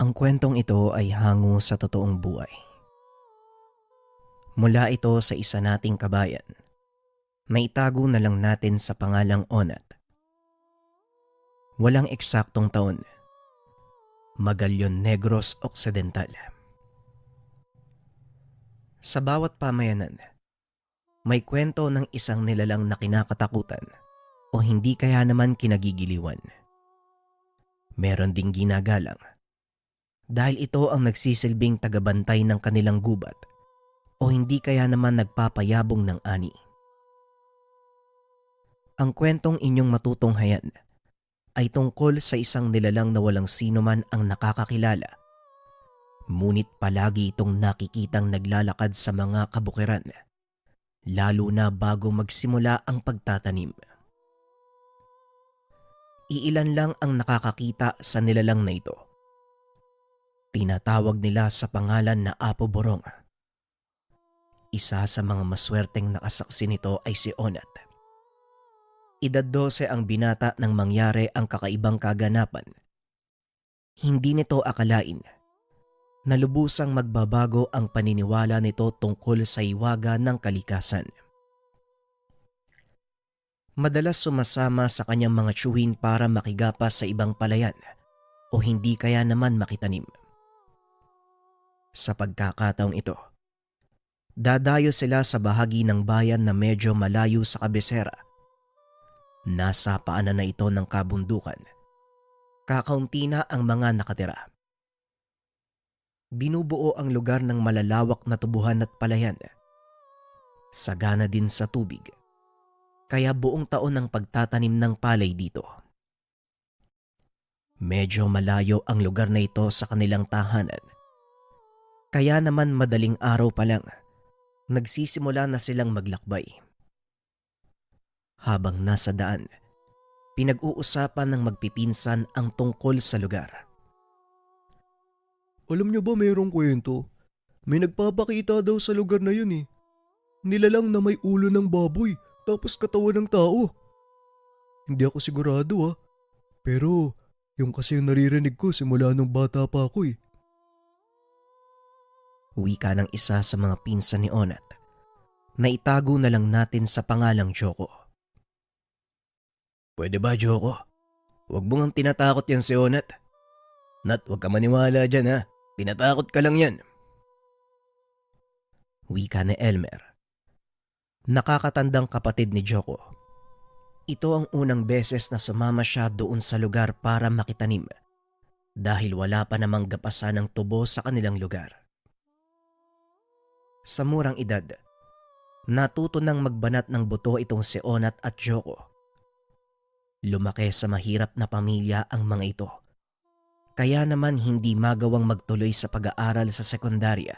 Ang kwentong ito ay hango sa totoong buhay. Mula ito sa isa nating kabayan na itago na lang natin sa pangalang Onat. Walang eksaktong taon. Magalyon Negros Occidental. Sa bawat pamayanan, may kwento ng isang nilalang na kinakatakutan o hindi kaya naman kinagigiliwan. Meron ding ginagalang dahil ito ang nagsisilbing tagabantay ng kanilang gubat o hindi kaya naman nagpapayabong ng ani. Ang kwentong inyong matutunghayan ay tungkol sa isang nilalang na walang sino man ang nakakakilala. Ngunit palagi itong nakikitang naglalakad sa mga kabukiran, lalo na bago magsimula ang pagtatanim. Iilan lang ang nakakakita sa nilalang na ito. Tinatawag nila sa pangalan na Apo Borong. Isa sa mga maswerteng nakasaksi nito ay si Onat. Edad 12 ang binata nang mangyari ang kakaibang kaganapan. Hindi nito akalain na lubusang magbabago ang paniniwala nito tungkol sa iwaga ng kalikasan. Madalas sumasama sa kanyang mga tiyuhin para makigapas sa ibang palayan o hindi kaya naman makitanim. Sa pagkakataong ito, dadayo sila sa bahagi ng bayan na medyo malayo sa kabisera. Nasa paanan na ito ng kabundukan. Kakaunti na ang mga nakatira. Binubuo ang lugar ng malalawak na tubuhan at palayan. Sagana din sa tubig, kaya buong taon ang pagtatanim ng palay dito. Medyo malayo ang lugar na ito sa kanilang tahanan. Kaya naman madaling araw pa lang, nagsisimula na silang maglakbay. Habang nasa daan, pinag-uusapan ng magpipinsan ang tungkol sa lugar. Alam niyo ba mayroong kwento? May nagpapakita daw sa lugar na yun eh. Nilalang na may ulo ng baboy tapos katawan ng tao. Hindi ako sigurado pero yung kasi yung naririnig ko simula nung bata pa ako eh. Wika ng isa sa mga pinsan ni Onat na itago na lang natin sa pangalang Joko. Pwede ba, Joko? Huwag mo ngang tinatakot yan si Onat. Nat, huwag ka maniwala dyan ha. Tinatakot ka lang yan. Wika ni Elmer. Nakakatandang kapatid ni Joko. Ito ang unang beses na sumama siya doon sa lugar para makitanim dahil wala pa namang gapasan ng tubo sa kanilang lugar. Sa murang edad, natuto nang magbanat ng buto itong si Onat at Joko. Lumaki sa mahirap na pamilya ang mga ito. Kaya naman hindi magawang magtuloy sa pag-aaral sa sekundarya.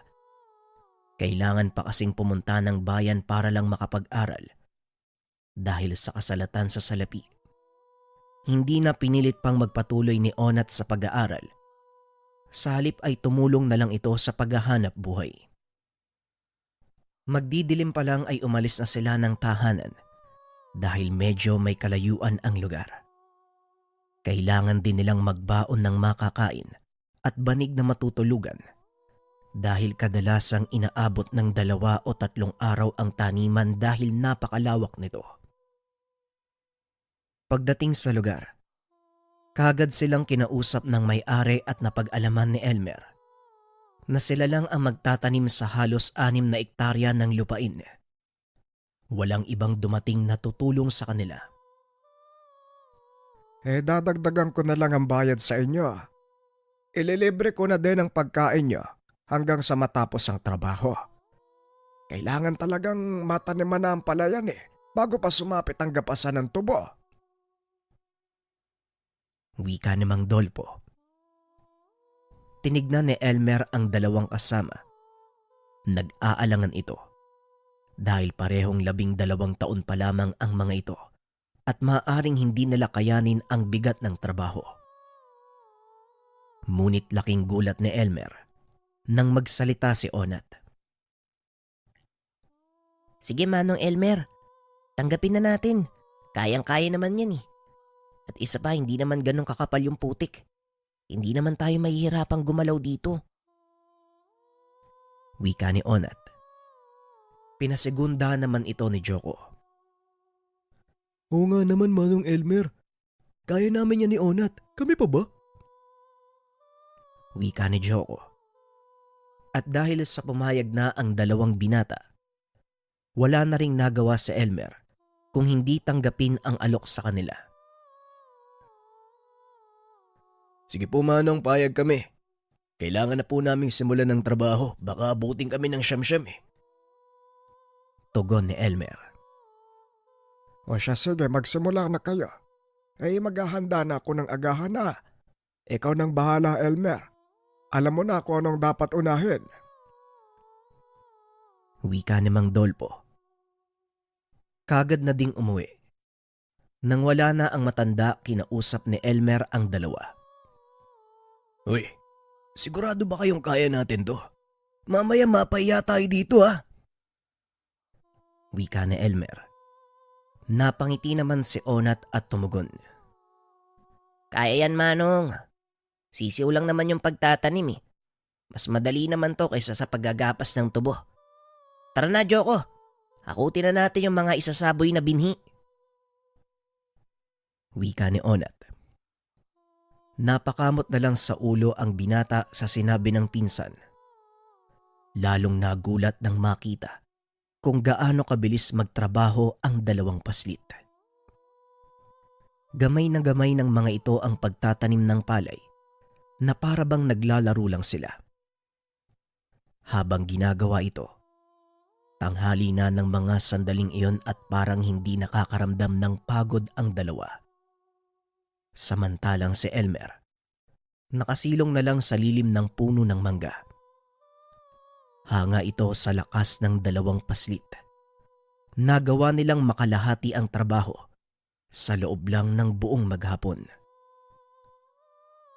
Kailangan pa kasing pumunta ng bayan para lang makapag-aral. Dahil sa kasalatan sa salapi, hindi na pinilit pang magpatuloy ni Onat sa pag-aaral. Sa halip ay tumulong na lang ito sa paghahanap buhay. Magdidilim pa lang ay umalis na sila ng tahanan dahil medyo may kalayuan ang lugar. Kailangan din nilang magbaon ng makakain at banig na matutulugan dahil kadalasang inaabot ng 2 o 3 araw ang taniman dahil napakalawak nito. Pagdating sa lugar, kaagad silang kinausap ng may-ari at napag-alaman ni Elmer na sila lang ang magtatanim sa halos 6 na ektarya ng lupain. Walang ibang dumating na tutulong sa kanila. Dadagdagan ko na lang ang bayad sa inyo. Ililibre ko na din ang pagkain nyo hanggang sa matapos ang trabaho. Kailangan talagang mataniman na ang palayan bago pa sumapit ang gapasan ng tubo. Wika ni Mang Dolpo. Tinignan ni Elmer ang dalawang kasama. Nag-aalangan ito dahil parehong 12 taon pa lamang ang mga ito at maaaring hindi nila kayanin ang bigat ng trabaho. Ngunit laking gulat ni Elmer nang magsalita si Onat. Sige Manong Elmer, tanggapin na natin. Kayang-kaya naman yan eh. At isa pa, hindi naman ganun kakapal yung putik. Hindi naman tayo mahihirapang gumalaw dito. Wika ni Onat. Pinasegunda naman ito ni Joko. Oo nga naman Manong Elmer. Kaya namin yan ni Onat. Kami pa ba? Wika ni Joko. At dahil sa pumayag na ang dalawang binata, wala na ring nagawa si Elmer kung hindi tanggapin ang alok sa kanila. Sige po Manong, payag kami. Kailangan na po naming simulan ng trabaho. Baka abutin kami ng siyam-siyam eh. Tugon ni Elmer. O siya, sige, magsimula na kayo. Maghahanda na ako ng agahan na. Ikaw nang bahala, Elmer. Alam mo na kung anong dapat unahin. Wika ni Mang Dolpo. Kagad na ding umuwi. Nang wala na ang matanda, kinausap ni Elmer ang dalawa. Uy, sigurado ba kayong kaya natin to? Mamaya mapaya tayo dito ha. Wika ni Elmer. Napangiti naman si Onat at tumugon. Kaya yan, Manong. Sisiw lang naman yung pagtatanim eh. Mas madali naman to kaysa sa paggagapas ng tubo. Tara na, Joko. Hakutin na natin yung mga isasaboy na binhi. Wika ni Onat. Napakamot na lang sa ulo ang binata sa sinabi ng pinsan. Lalong nagulat nang makita kung gaano kabilis magtrabaho ang dalawang paslit. Gamay na gamay ng mga ito ang pagtatanim ng palay na para bang naglalaro lang sila. Habang ginagawa ito, tanghali na ng mga sandaling iyon at parang hindi nakakaramdam ng pagod ang dalawa. Samantalang si Elmer, nakasilong na lang sa lilim ng puno ng mangga. Hanga ito sa lakas ng dalawang paslit. Nagawa nilang makalahati ang trabaho sa loob lang ng buong maghapon.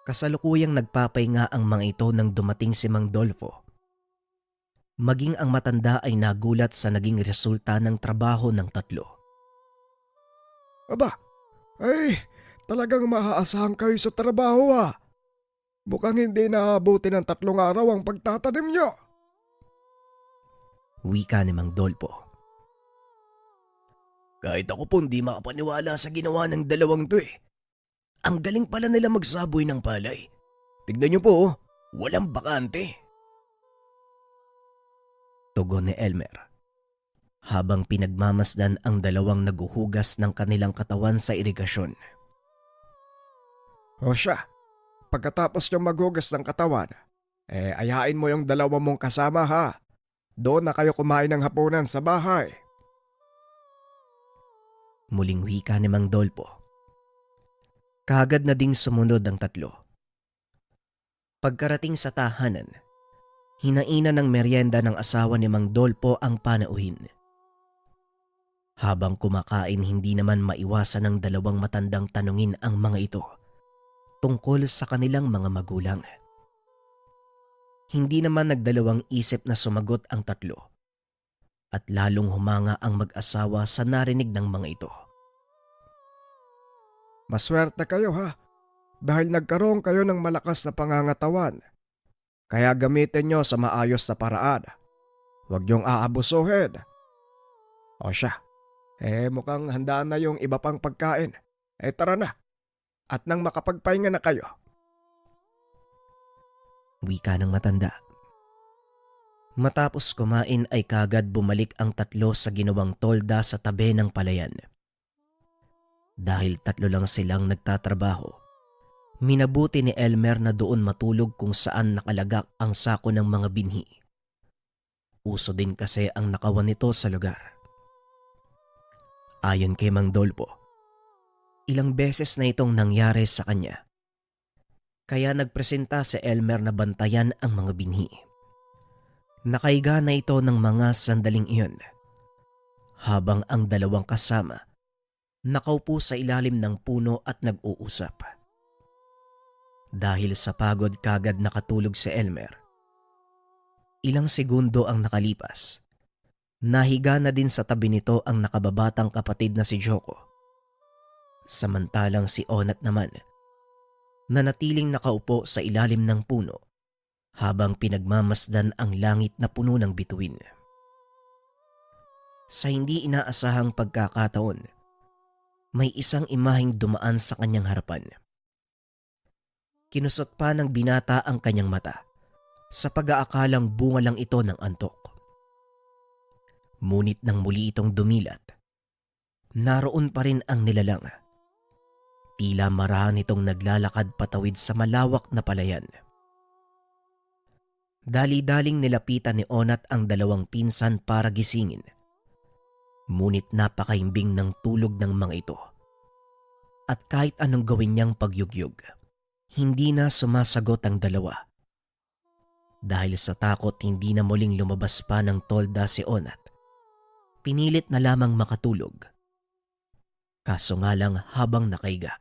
Kasalukuyang nagpapahinga ang mga ito nang dumating si Mang Dolfo. Maging ang matanda ay nagulat sa naging resulta ng trabaho ng tatlo. Aba, talagang maaasahan kayo sa trabaho ha. Mukhang hindi naabuti ng 3 araw ang pagtatanim nyo. Wika ni Mang Dolpo. Kahit ako po hindi makapaniwala sa ginawa ng dalawang to eh. Ang galing pala nila magsaboy ng palay. Tignan niyo po, walang bakante. Tugon ni Elmer. Habang pinagmamasdan ang dalawang naguhugas ng kanilang katawan sa irigasyon. O siya, pagkatapos nyo maghugas ng katawan, ayain mo yung dalawa mong kasama ha. Doon na kayo kumain ng hapunan sa bahay. Muling wika ni Mang Dolpo. Kagad na ding sumunod ang tatlo. Pagkarating sa tahanan, hinaina ng merienda ng asawa ni Mang Dolpo ang panauhin. Habang kumakain, hindi naman maiwasan ng dalawang matandang tanungin ang mga ito tungkol sa kanilang mga magulang. Hindi naman nagdalawang isip na sumagot ang tatlo at lalong humanga ang mag-asawa sa narinig ng mga ito. Maswerte kayo ha, dahil nagkaroon kayo ng malakas na pangangatawan. Kaya gamitin nyo sa maayos na paraan. Huwag nyong aabusuhin. O siya, mukhang handaan na yung iba pang pagkain. Tara na, at nang makapagpahinga na kayo. Wika ng matanda. Matapos kumain ay kagad bumalik ang tatlo sa ginawang tolda sa tabi ng palayan. Dahil tatlo lang silang nagtatrabaho, minabuti ni Elmer na doon matulog kung saan nakalagak ang sako ng mga binhi. Uso din kasi ang nakawan nito sa lugar. Ayon kay Mang Dolpo, ilang beses na itong nangyari sa kanya. Kaya nagpresenta si Elmer na bantayan ang mga binhi. Nakaiga na ito ng mga sandaling iyon, habang ang dalawang kasama nakaupo sa ilalim ng puno at nag-uusap. Dahil sa pagod kagad nakatulog si Elmer. Ilang segundo ang nakalipas. Nahiga na din sa tabi nito ang nakababatang kapatid na si Joko. Samantalang si Onat naman, nanatiling nakaupo sa ilalim ng puno habang pinagmamasdan ang langit na puno ng bituin. Sa hindi inaasahang pagkakataon, may isang imaheng dumaan sa kanyang harapan. Kinusot pa ng binata ang kanyang mata sa pag-aakalang bunga lang ito ng antok. Ngunit nang muli itong dumilat, naroon pa rin ang nilalang. Tila marahan itong naglalakad patawid sa malawak na palayan. Dali-daling nilapitan ni Onat ang dalawang pinsan para gisingin. Ngunit napakaimbing ng tulog ng mga ito. At kahit anong gawin niyang pagyugyug, hindi na sumasagot ang dalawa. Dahil sa takot hindi na muling lumabas pa ng tolda si Onat, pinilit na lamang makatulog. Kaso nga lang habang nakaiga,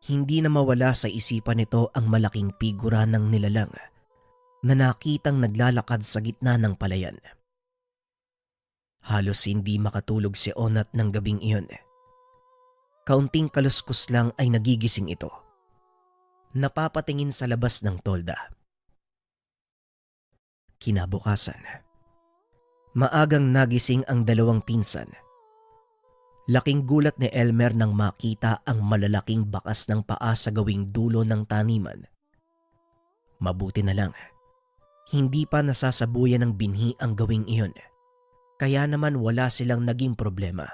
hindi na mawala sa isipan nito ang malaking figura ng nilalang na nakitang naglalakad sa gitna ng palayan. Halos hindi makatulog si Onat ng gabing iyon. Kaunting kaluskus lang ay nagigising ito. Napapatingin sa labas ng tolda. Kinabukasan, maagang nagising ang dalawang pinsan. Laking gulat ni Elmer nang makita ang malalaking bakas ng paa sa gawing dulo ng taniman. Mabuti na lang, hindi pa nasasabuyan ng binhi ang gawing iyon. Kaya naman wala silang naging problema.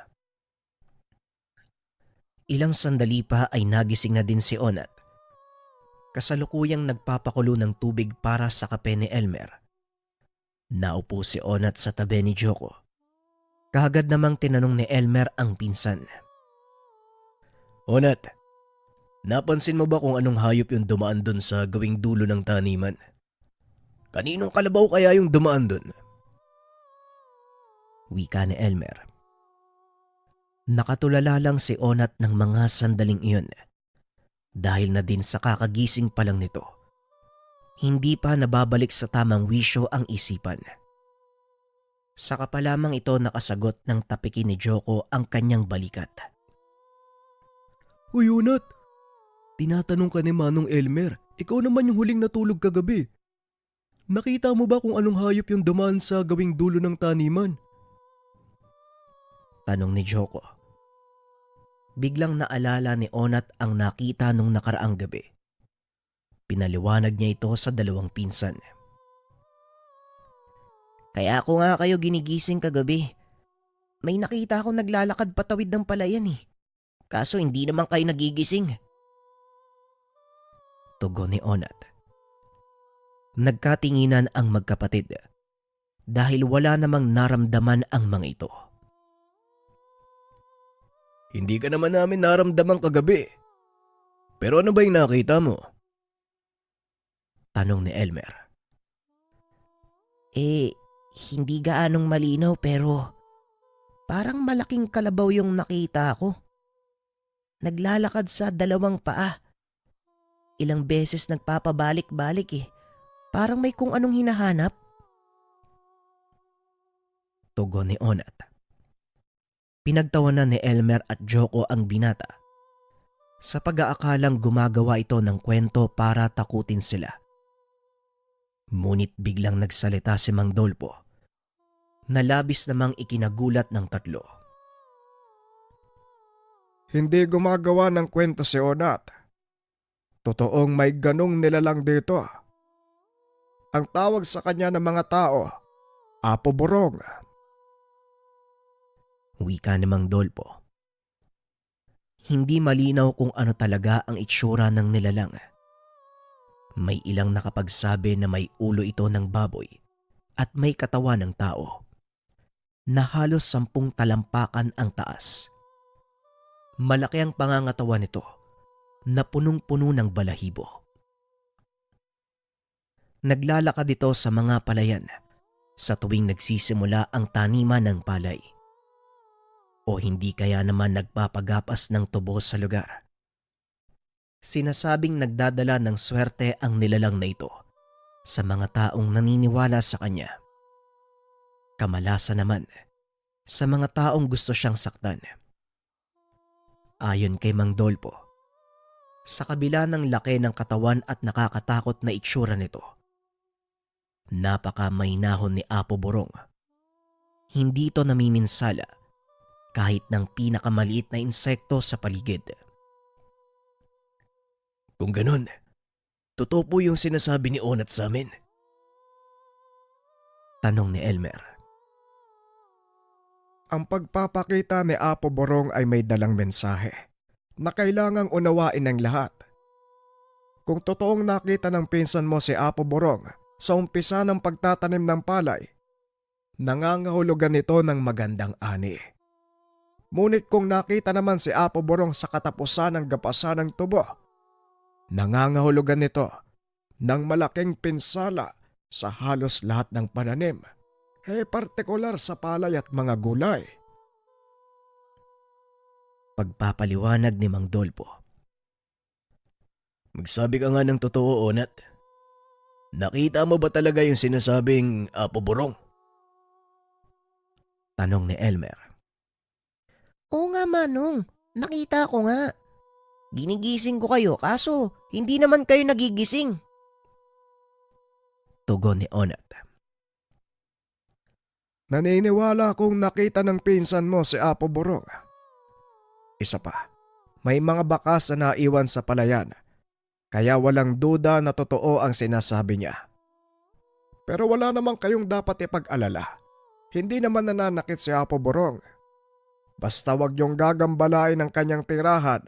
Ilang sandali pa ay nagising na din si Onat. Kasalukuyang nagpapakulo ng tubig para sa kape ni Elmer. Naupo si Onat sa tabi ni Joko. Kaagad namang tinanong ni Elmer ang pinsan. Onat, napansin mo ba kung anong hayop yung dumaan dun sa gawing dulo ng taniman? Kaninong kalabaw kaya yung dumaan dun? Wika ni Elmer. Nakatulala lang si Onat ng mga sandaling iyon dahil na din sa kakagising pa lang nito. Hindi pa nababalik sa tamang wisyo ang isipan. Saka pa lamang ito nakasagot ng tapikin ni Joko ang kanyang balikat. Uy Onat, tinatanong ka ni Manong Elmer, ikaw naman yung huling natulog kagabi. Nakita mo ba kung anong hayop yung dumaan sa gawing dulo ng taniman? Tanong ni Joko. Biglang naalala ni Onat ang nakita nung nakaraang gabi. Pinaliwanag niya ito sa dalawang pinsan. Kaya ako nga kayo ginigising kagabi. May nakita akong naglalakad patawid ng palayan eh. Kaso hindi naman kayo nagigising. Tugon ni Onat. Nagkatinginan ang magkapatid dahil wala namang naramdaman ang mga ito. Hindi ka naman namin naramdaman kagabi. Pero ano ba yung nakita mo? Tanong ni Elmer. Hindi gaanong malinaw pero parang malaking kalabaw yung nakita ko. Naglalakad sa dalawang paa. Ilang beses nagpapabalik-balik eh. Parang may kung anong hinahanap. Tugon ni Onat. Pinagtawanan ni Elmer at Joko ang binata sa pag-aakalang gumagawa ito ng kwento para takutin sila. Ngunit biglang nagsalita si Mang Dolpo na labis namang ikinagulat ng tatlo. Hindi gumagawa ng kwento si Onat. Totoong may ganong nilalang dito. Ang tawag sa kanya ng mga tao, Apo Borong. Wika ni Mang Dolpo. Hindi malinaw kung ano talaga ang itsura ng nilalang. May ilang nakapagsabi na may ulo ito ng baboy at may katawan ng tao na halos 10 talampakan ang taas. Malaki ang pangangatawan nito na punong-puno ng balahibo. Naglalakad ito sa mga palayan sa tuwing nagsisimula ang taniman ng palay. O hindi kaya naman nagpapagapas ng tubo sa lugar. Sinasabing nagdadala ng swerte ang nilalang na ito sa mga taong naniniwala sa kanya. Kamalasan naman sa mga taong gusto siyang saktan. Ayon kay Mang Dolpo, Sa kabila ng laki ng katawan at nakakatakot na itsura nito, napaka-mahinahon ni Apo Borong. Hindi ito namiminsala kahit ng pinakamaliit na insekto sa paligid. Kung ganun, totoo po yung sinasabi ni Onat sa amin. Tanong ni Elmer. Ang pagpapakita ni Apo Borong ay may dalang mensahe na kailangang unawain ng lahat. Kung totoong nakita ng pinsan mo si Apo Borong sa umpisa ng pagtatanim ng palay, nangangahulugan ito ng magandang ani. Ngunit kung nakita naman si Apo Borong sa katapusan ng gapasan ng tubo, nangangahulugan nito ng malaking pinsala sa halos lahat ng pananim, partikular sa palay at mga gulay. Pagpapaliwanag ni Mang Dolpo. Magsabi ka nga ng totoo, Onat. Nakita mo ba talaga yung sinasabing Apo Borong? Tanong ni Elmer. Oo nga Manong, nakita ko nga. Ginigising ko kayo kaso hindi naman kayo nagigising. Tugon ni Onat. Naniniwala akong nakita ng pinsan mo si Apo Borong. Isa pa, may mga bakas na naiwan sa palayan, kaya walang duda na totoo ang sinasabi niya. Pero wala namang kayong dapat ipag-alala. Hindi naman nananakit si Apo Borong. Basta wag niyong gagambalain ang kanyang tirahan.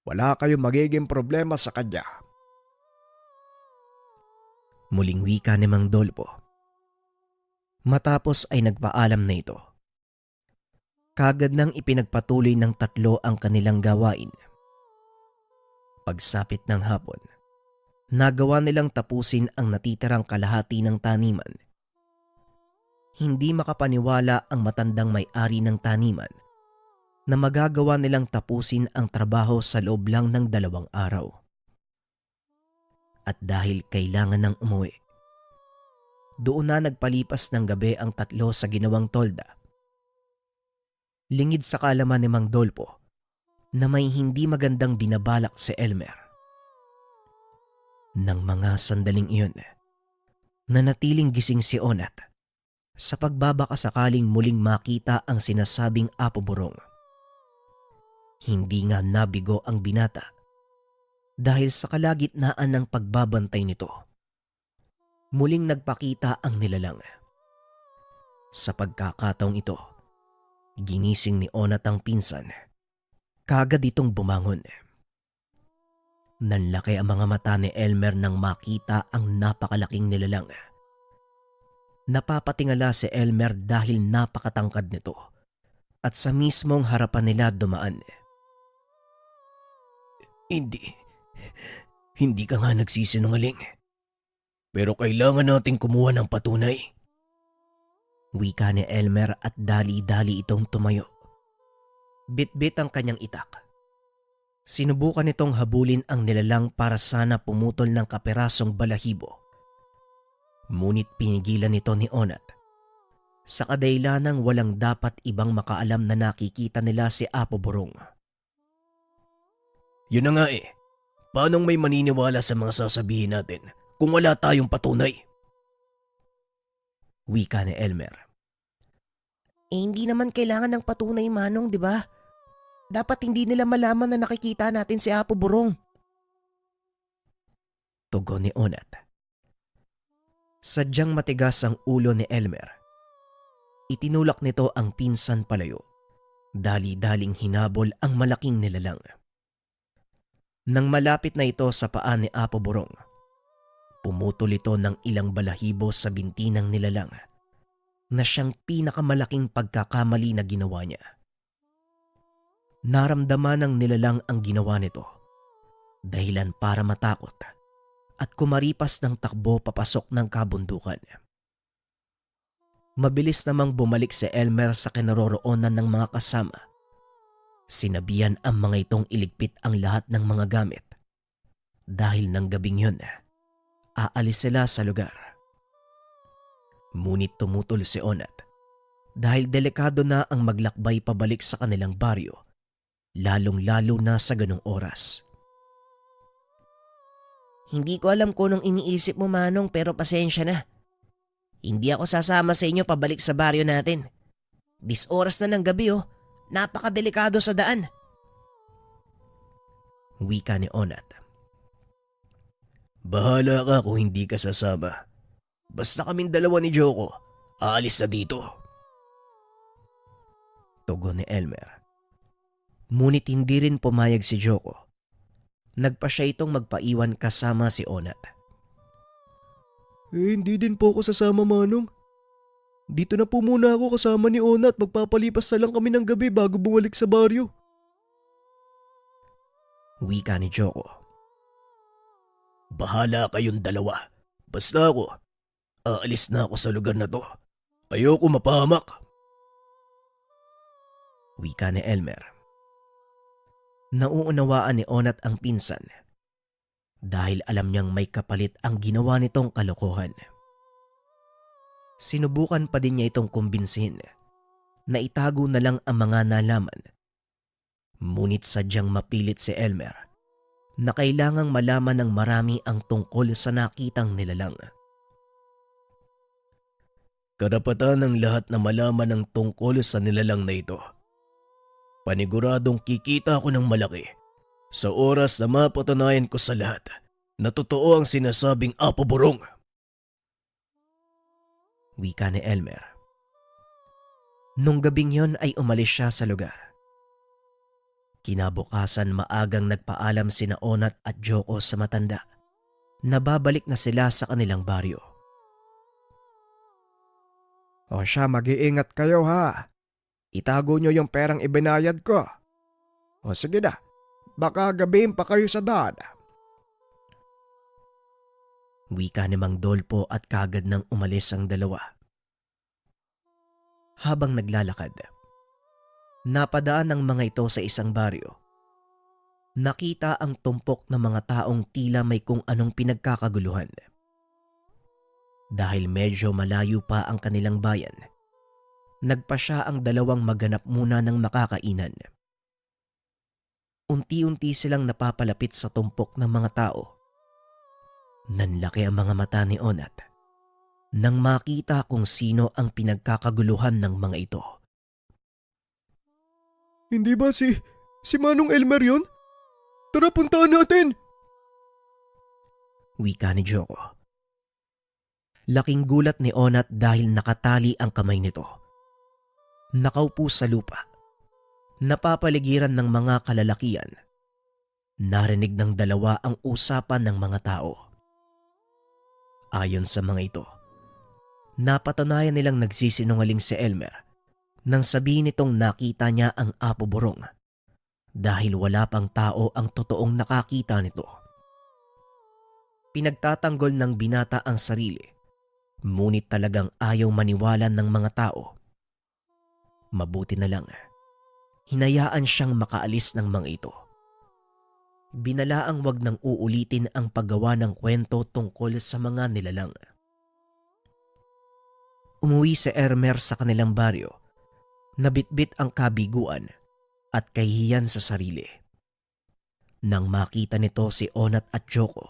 Wala kayong magiging problema sa kanya. Muling wika ni Mang Dolpo. Matapos ay nagpaalam na ito. Kagad nang ipinagpatuloy ng tatlo ang kanilang gawain. Pagsapit ng hapon, nagawa nilang tapusin ang natitirang kalahati ng taniman. Hindi makapaniwala ang matandang may-ari ng taniman na magagawa nilang tapusin ang trabaho sa loob lang ng 2 araw. At dahil kailangan ng umuwi, doon na nagpalipas ng gabi ang tatlo sa ginawang tolda. Lingid sa kaalaman ni Mang Dolpo na may hindi magandang binabalak si Elmer. Nang mga sandaling iyon, nanatiling gising si Onat sa pagbabakasakaling muling makita ang sinasabing Apo Borong. Hindi nga nabigo ang binata dahil sa kalagitnaan ng pagbabantay nito. Muling nagpakita ang nilalang. Sa pagkakataong ito, ginising ni Onat ang pinsan. Kagad itong bumangon. Nanlaki ang mga mata ni Elmer nang makita ang napakalaking nilalang. Napapatingala si Elmer dahil napakatangkad nito at sa mismong harapan nila dumaan. Hindi ka nga nagsisinungaling. Pero kailangan nating kumuha ng patunay. Wika ni Elmer at dali-dali itong tumayo. Bitbit ang kanyang itak. Sinubukan nitong habulin ang nilalang para sana pumutol ng kaperasong balahibo. Ngunit pinigilan nito ni Onat. Sa kadailanang walang dapat ibang makaalam na nakikita nila si Apo Borong. Yun na nga eh. Paanong may maniniwala sa mga sasabihin natin kung wala tayong patunay? Wika ni Elmer. Hindi naman kailangan ng patunay Manong, di ba? Dapat hindi nila malaman na nakikita natin si Apo Borong. Tugon ni Onat. Sadyang matigas ang ulo ni Elmer. Itinulak nito ang pinsan palayo. Dali-daling hinabol ang malaking nilalang. Nang malapit na ito sa paa ni Apo Borong, pumutol ito ng ilang balahibo sa binti ng nilalang na siyang pinakamalaking pagkakamali na ginawa niya. Naramdaman ng nilalang ang ginawa nito, dahilan para matakot at kumaripas ng takbo papasok ng kabundukan. Mabilis namang bumalik si Elmer sa kinaroroonan ng mga kasama. Sinabihan ang mga itong iligpit ang lahat ng mga gamit. Dahil ng gabing yun, aalis sila sa lugar. Ngunit tumutol si Onat dahil delikado na ang maglakbay pabalik sa kanilang baryo, lalong-lalo na sa ganong oras. Hindi ko alam kung anong iniisip mo, Manong, pero pasensya na. Hindi ako sasama sa inyo pabalik sa baryo natin. Oras na ng gabi oh. Napakadelikado sa daan. Wika ni Onat. Bahala ka kung hindi ka sasama. Basta kaming dalawa ni Joko, aalis na dito. Tugon ni Elmer. Ngunit hindi rin pumayag si Joko. Nagpa siya itong magpaiwan kasama si Onat. Hindi din po ako sasama, Manong. Dito na po muna ako kasama ni Ona at magpapalipas na lang kami ng gabi bago bumalik sa baryo. Wika ni Joko. Bahala kayong dalawa. Basta ako, aalis na ako sa lugar na to. Ayoko mapahamak. Wika ni Elmer. Nauunawaan ni Onat ang pinsan dahil alam niyang may kapalit ang ginawa nitong kalokohan. Sinubukan pa din niya itong kumbinsihin na itago na lang ang mga nalaman. Ngunit sadyang mapilit si Elmer na kailangang malaman ng marami ang tungkol sa nakitang nilalang. Karapatan ng lahat na malaman ang tungkol sa nilalang na ito. Paniguradong kikita ako ng malaki sa oras na mapatunayan ko sa lahat na totoo ang sinasabing Apo Burong. Wika ni Elmer. Nung gabing yon ay umalis siya sa lugar. Kinabukasan maagang nagpaalam sina Onat at Joko sa matanda na babalik na sila sa kanilang baryo. O siya, mag-iingat kayo ha. Itago nyo yung perang ibinayad ko. O sige na, baka gabihin pa kayo sa daan. Wika ni Mang Dolpo at kagad nang umalis ang dalawa. Habang naglalakad, napadaan ng mga ito sa isang baryo. Nakita ang tumpok ng mga taong tila may kung anong pinagkakaguluhan. Dahil medyo malayo pa ang kanilang bayan, nagpasya ang dalawang maghanap muna ng makakainan. Unti-unti silang napapalapit sa tumpok ng mga tao. Nanlaki ang mga mata ni Onat nang makita kung sino ang pinagkakaguluhan ng mga ito. Hindi ba si Manong Elmer yun? Tara, puntaan natin! Wika ni Joko. Laking gulat ni Onat dahil nakatali ang kamay nito. Nakaupo sa lupa. Napapaligiran ng mga kalalakian. Narinig ng dalawa ang usapan ng mga tao. Ayon sa mga ito, napatunayan nilang nagsisinungaling si Elmer nang sabihin nitong nakita niya ang Apo Burong dahil wala pang tao ang totoong nakakita nito. Pinagtatanggol ng binata ang sarili, ngunit talagang ayaw maniwala ng mga tao. Mabuti na lang, hinayaan siyang makaalis ng mga ito. Binalaang wag nang uulitin ang paggawa ng kwento tungkol sa mga nilalang. Umuwi si Elmer sa kanilang baryo, nabitbit ang kabiguan at kahihiyan sa sarili. Nang makita nito si Onat at Joko,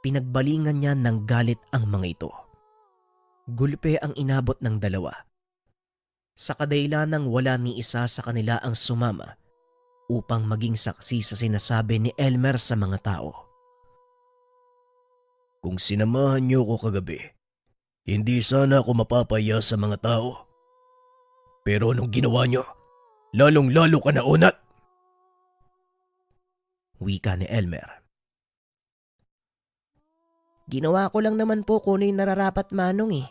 pinagbalingan niya ng galit ang mga ito. Gulpe ang inabot ng dalawa. Sa kadailanang wala ni isa sa kanila ang sumama upang maging saksi sa sinasabi ni Elmer sa mga tao. Kung sinamahan niyo ko kagabi, hindi sana ako mapapaya sa mga tao. Pero anong ginawa niyo? Lalong-lalo ka na, Onat! Wika ni Elmer. Ginawa ko lang naman po kung ano yung nararapat, Manong eh.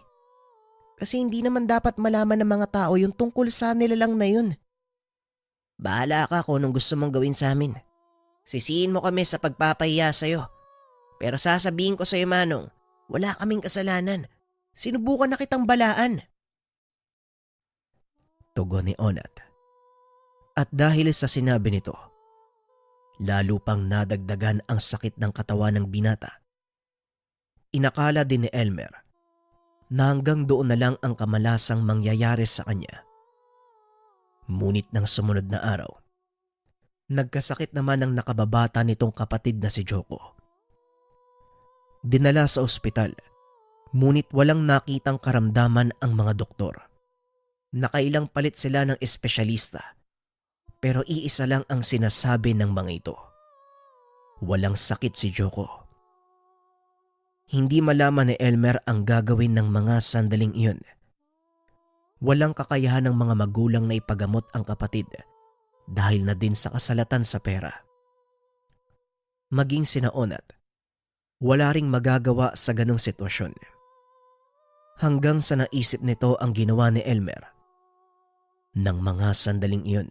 Kasi hindi naman dapat malaman ng mga tao yung tungkol sa nilalang na yun. Bahala ka kung anong gusto mong gawin sa amin. Sisihin mo kami sa pagpapahiya sa'yo. Pero sasabihin ko sa'yo, Manong, wala kaming kasalanan. Sinubukan na kitang balaan. Tugon ni Onat. At dahil sa sinabi nito, lalo pang nadagdagan ang sakit ng katawan ng binata. Inakala din ni Elmer na hanggang doon na lang ang kamalasang mangyayari sa kanya. Ngunit ng sumunod na araw, nagkasakit naman ang nakababata nitong kapatid na si Joko. Dinala sa ospital, ngunit walang nakitang karamdaman ang mga doktor. Nakailang palit sila ng espesyalista, pero iisa lang ang sinasabi ng mga ito. Walang sakit si Joko. Hindi malaman ni Elmer ang gagawin ng mga sandaling iyon. Walang kakayahan ng mga magulang na ipagamot ang kapatid dahil na din sa kasalatan sa pera. Maging sina Onat, wala ring magagawa sa ganong sitwasyon. Hanggang sa naisip nito ang ginawa ni Elmer. Nang mga sandaling iyon,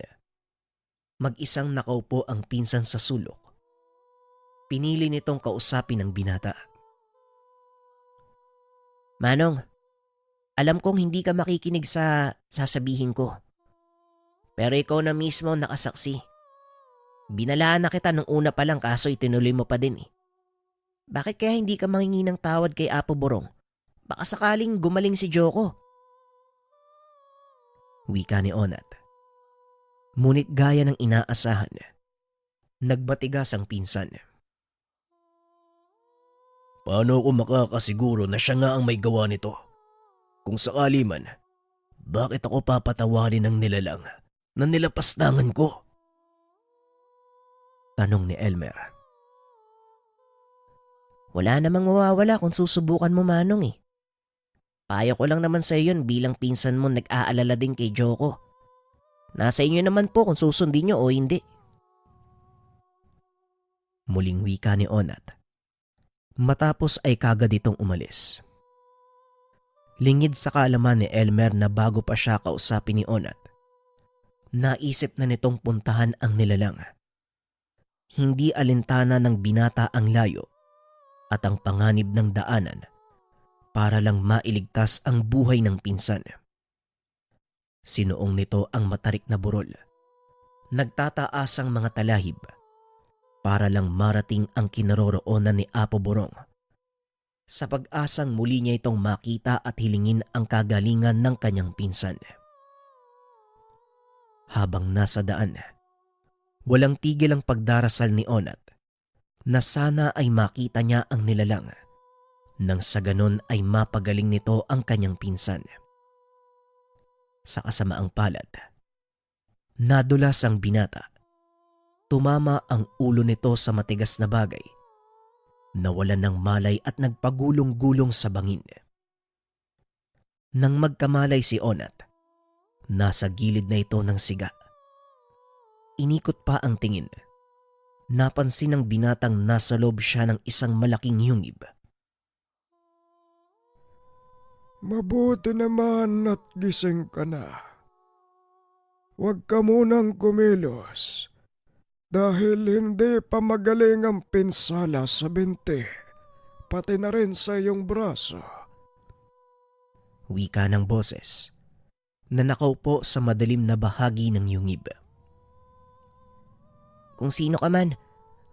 mag-isang nakaupo ang pinsan sa sulok. Pinili nitong kausapin ang binata. Manong, alam kong hindi ka makikinig sa sasabihin ko. Pero ikaw na mismo nakasaksi. Binalaan na kita nung una pa lang kaso itinuloy mo pa din eh. Bakit kaya hindi ka mangingi ng tawad kay Apo Borong? Baka sakaling gumaling si Joko. Wika ni Onat. Ngunit gaya ng inaasahan, nagbatigas ang pinsan. Paano ako makakasiguro na siya nga ang may gawa nito? Kung sakali man, bakit ako papatawarin ng nilalang na nilapastangan ko? Tanong ni Elmer. Wala namang mawawala kung susubukan mo, Manong eh. Payo ko lang naman sa iyon bilang pinsan mo nag-aalala din kay Joko. Nasa inyo naman po kung susundin nyo o hindi. Muling wika ni Onat. Matapos ay kagad itong umalis. Lingid sa kaalaman ni Elmer na bago pa siya kausapin ni Onat, naisip na nitong puntahan ang nilalang. Hindi alintana ng binata ang layo at ang panganib ng daanan para lang mailigtas ang buhay ng pinsan. Sinuong nito ang matarik na burol. Nagtataas ang mga talahib para lang marating ang kinaroroonan ni Apo Borong. Sa pag-asang muli niya itong makita at hilingin ang kagalingan ng kanyang pinsan. Habang nasa daan, walang tigil ang pagdarasal ni Onat na sana ay makita niya ang nilalang nang sa ganon ay mapagaling nito ang kanyang pinsan. Sa kasamaang palad, nadulas ang binata. Tumama ang ulo nito sa matigas na bagay. Nawalan ng malay at nagpagulong-gulong sa bangin. Nang magkamalay si Onat, nasa gilid na ito ng siga. Inikot pa ang tingin. Napansin ng binatang nasa loob siya ng isang malaking yungib. Mabuti naman at gising ka na. Huwag ka munang kumilos dahil hindi pa magaling ang pinsala sa binti, pati na rin sa iyong braso. Wika ng boses na nakaupo sa madilim na bahagi ng yungib. Kung sino ka man,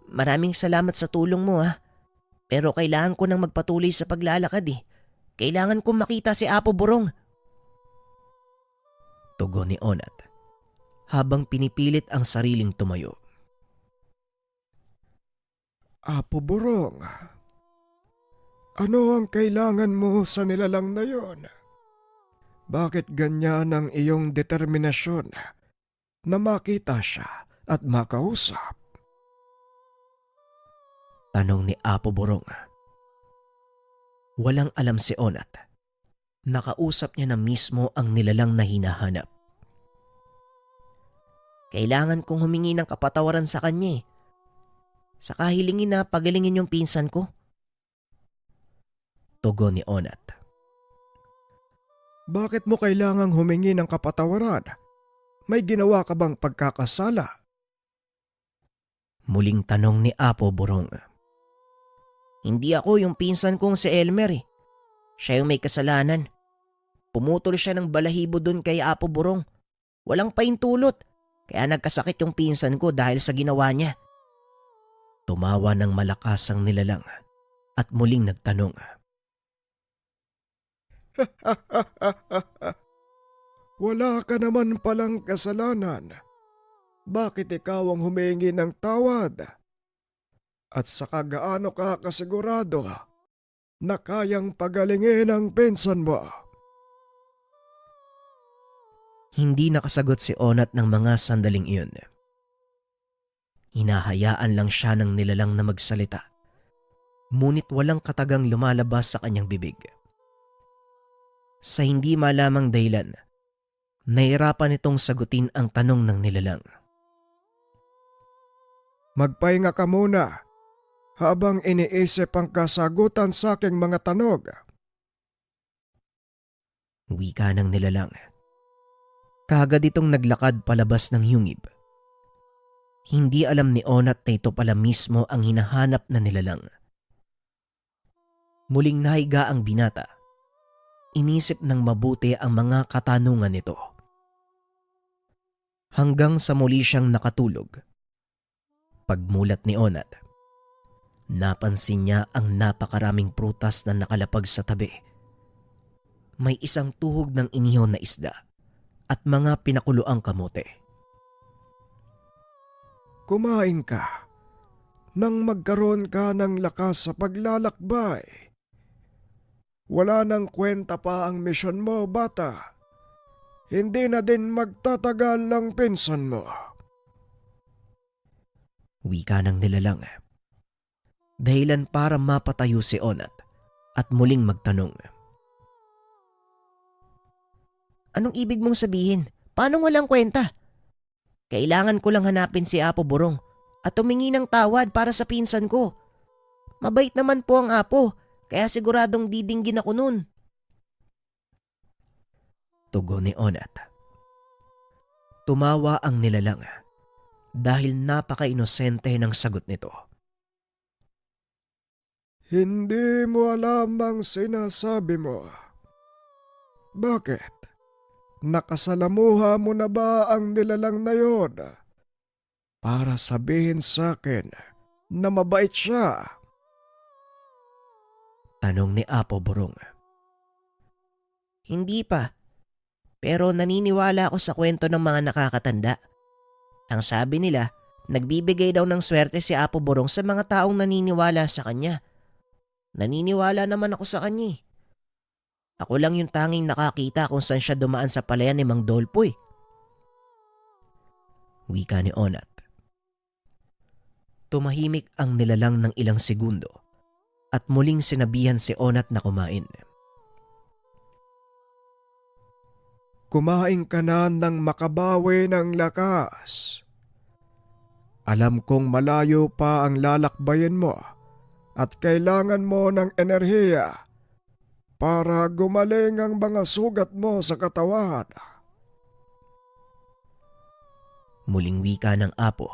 maraming salamat sa tulong mo ha. Pero kailangan ko nang magpatuloy sa paglalakad eh. Kailangan kong makita si Apo Borong. Tugon ni Onat habang pinipilit ang sariling tumayo. Apo Borong, ano ang kailangan mo sa nilalang na yon? Bakit ganyan ang iyong determinasyon na makita siya at makausap? Tanong ni Apo Borong. Walang alam si Onat. Nakausap niya na mismo ang nilalang na hinahanap. Kailangan kong humingi ng kapatawaran sa kanya eh. Saka hilingin na pagalingin yung pinsan ko. Tugon ni Onat. Bakit mo kailangang humingi ng kapatawaran? May ginawa ka bang pagkakasala? Muling tanong ni Apo Borong. Hindi ako yung pinsan kong si Elmer eh. Siya yung may kasalanan. Pumutol siya ng balahibo dun kay Apo Borong. Walang paintulot. Kaya nagkasakit yung pinsan ko dahil sa ginawa niya. Tumawa ng malakas ang nilalang at muling nagtanong. Wala ka naman palang kasalanan. Bakit ikaw ang humingi ng tawad? At saka gaano ka kasigurado na kayang pagalingin ang pinsan mo. Hindi nakasagot si Onat ng mga sandaling iyon. Hinahayaan lang siya ng nilalang na magsalita. Ngunit walang katagang lumalabas sa kanyang bibig. Sa hindi malamang dahilan, nahirapan itong sagutin ang tanong ng nilalang. Magpahinga ka muna habang iniisip ang kasagutan sa aking mga tanong. Wika ng nilalang. Kaagad itong naglakad palabas ng yungib. Hindi alam ni Onat na ito pala mismo ang hinahanap na nilalang. Muling nahiga ang binata. Inisip ng mabuti ang mga katanungan nito. Hanggang sa muli siyang nakatulog. Pagmulat ni Onat, napansin niya ang napakaraming prutas na nakalapag sa tabi. May isang tuhog ng inihaw na isda at mga pinakuloang kamote. Kumain ka nang magkaroon ka ng lakas sa paglalakbay. Wala nang kwenta pa ang misyon mo, bata. Hindi na din magtatagal ang pinsan mo. Wika ng nilalang. Dahilan para mapatayo si Onat at muling magtanong. Anong ibig mong sabihin? Paano walang kwenta? Kailangan ko lang hanapin si Apo Borong at humingi ng tawad para sa pinsan ko. Mabait naman po ang Apo, kaya siguradong didinggin ako nun. Tugon ni Onat. Tumawa ang nilalang dahil napaka-inosente ng sagot nito. Hindi mo alam ang sinasabi mo. Bakit? Nakasalamuha mo na ba ang nilalang na yon? Para sabihin sa akin na mabait siya. Tanong ni Apo Borong. Hindi pa. Pero naniniwala ako sa kwento ng mga nakakatanda. Ang sabi nila, nagbibigay daw ng swerte si Apo Borong sa mga taong naniniwala sa kanya. Naniniwala naman ako sa kanya. Ako lang yung tanging nakakita kung saan siya dumaan sa palayan ni Mang Dolpoy. Wika ni Onat. Tumahimik ang nilalang ng ilang segundo at muling sinabihan si Onat na kumain. Kumain ka na nang makabawi ng lakas. Alam kong malayo pa ang lalakbayin mo at kailangan mo ng enerhiya para gumaling ang mga sugat mo sa katawan. Muling wika ng Apo.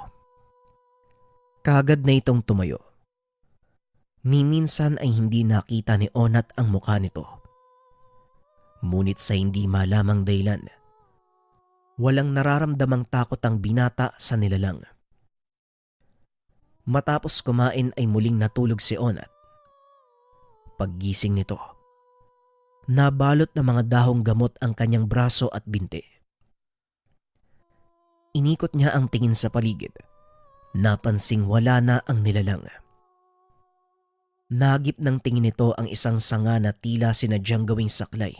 Kaagad na itong tumayo. Minsan ay hindi nakita ni Onat ang mukha nito. Ngunit sa hindi malamang dahilan, walang nararamdamang takot ang binata sa nilalang. Matapos kumain ay muling natulog si Onat. Paggising nito, nabalot ng mga dahong gamot ang kanyang braso at binti. Inikot niya ang tingin sa paligid. Napansing wala na ang nilalang. Nagip ng tingin nito ang isang sanga na tila sinadyang gawing saklay.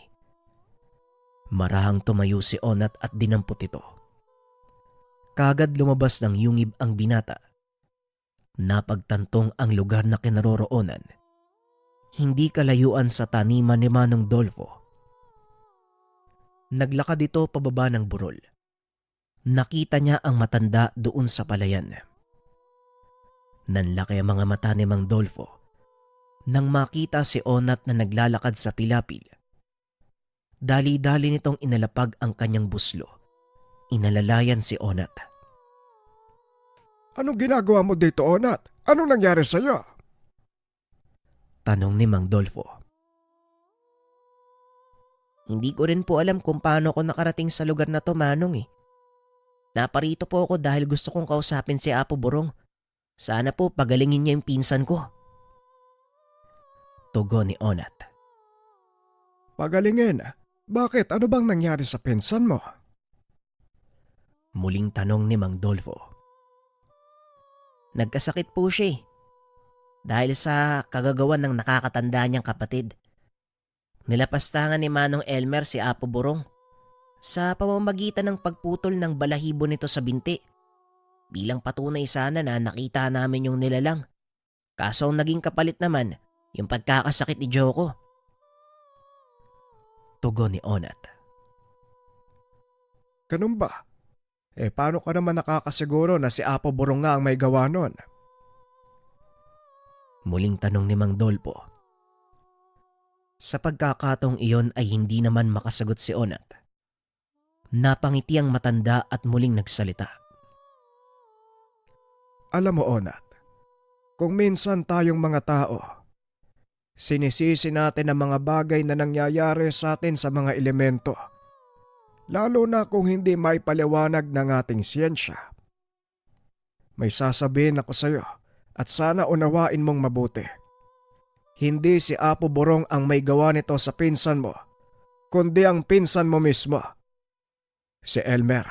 Marahang tumayo si Onat at dinampot ito. Kagad lumabas ng yungib ang binata. Napagtantong ang lugar na kinaroroonan. Hindi kalayuan sa taniman ni Manong Dolfo. Naglakad ito pababa ng burol. Nakita niya ang matanda doon sa palayan. Nanlaki ang mga mata ni Mang Dolfo nang makita si Onat na naglalakad sa pilapil. Dali-dali nitong inalapag ang kanyang buslo. Inalalayan si Onat. Anong ginagawa mo dito, Onat? Anong nangyari sa'yo? Tanong ni Mang Dolfo. Hindi ko rin po alam kung paano ako nakarating sa lugar na to, Manong. Naparito po ako dahil gusto kong kausapin si Apo Borong. Sana po pagalingin niya yung pinsan ko. Tugon ni Onat. Pagalingin. Bakit? Ano bang nangyari sa pinsan mo? Muling tanong ni Mang Dolfo. Nagkasakit po siya. dahil sa kagagawan ng nakakatanda niyang kapatid. Nilapastangan ni Manong Elmer si Apo Burong sa pamamagitan ng pagputol ng balahibo nito sa binti. Bilang patunay sana na nakita namin yung nilalang. Kaso ang naging kapalit naman, yung pagkakasakit ni Joko. Tugon ni Onat. Ganun ba? Paano ka naman nakakasiguro na si Apo Burong nga ang may gawa nun? Muling tanong ni Mang Dolpo. Sa pagkakataong iyon ay hindi naman makasagot si Onat. Napangiti ang matanda at muling nagsalita. Alam mo, Onat, kung minsan tayong mga tao, sinisisi natin ang mga bagay na nangyayari sa atin sa mga elemento, lalo na kung hindi maipaliwanag ng ating siyensya. May sasabihin ako sa iyo at sana unawain mong mabuti. Hindi si Apo Burong ang may gawa nito sa pinsan mo, kundi ang pinsan mo mismo. Si Elmer.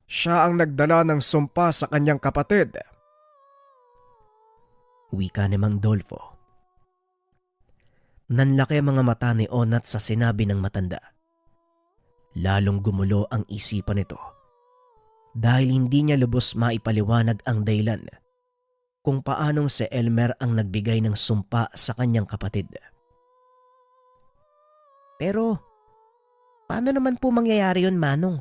Siya ang nagdala ng sumpa sa kanyang kapatid. Wika ni Mang Dolfo. Nanlaki ang mga mata ni Onat sa sinabi ng matanda. Lalong gumulo ang isipan nito dahil hindi niya lubos maipaliwanag ang dahilan kung paanong si Elmer ang nagbigay ng sumpa sa kanyang kapatid. Pero, paano naman po mangyayari yun, Manong?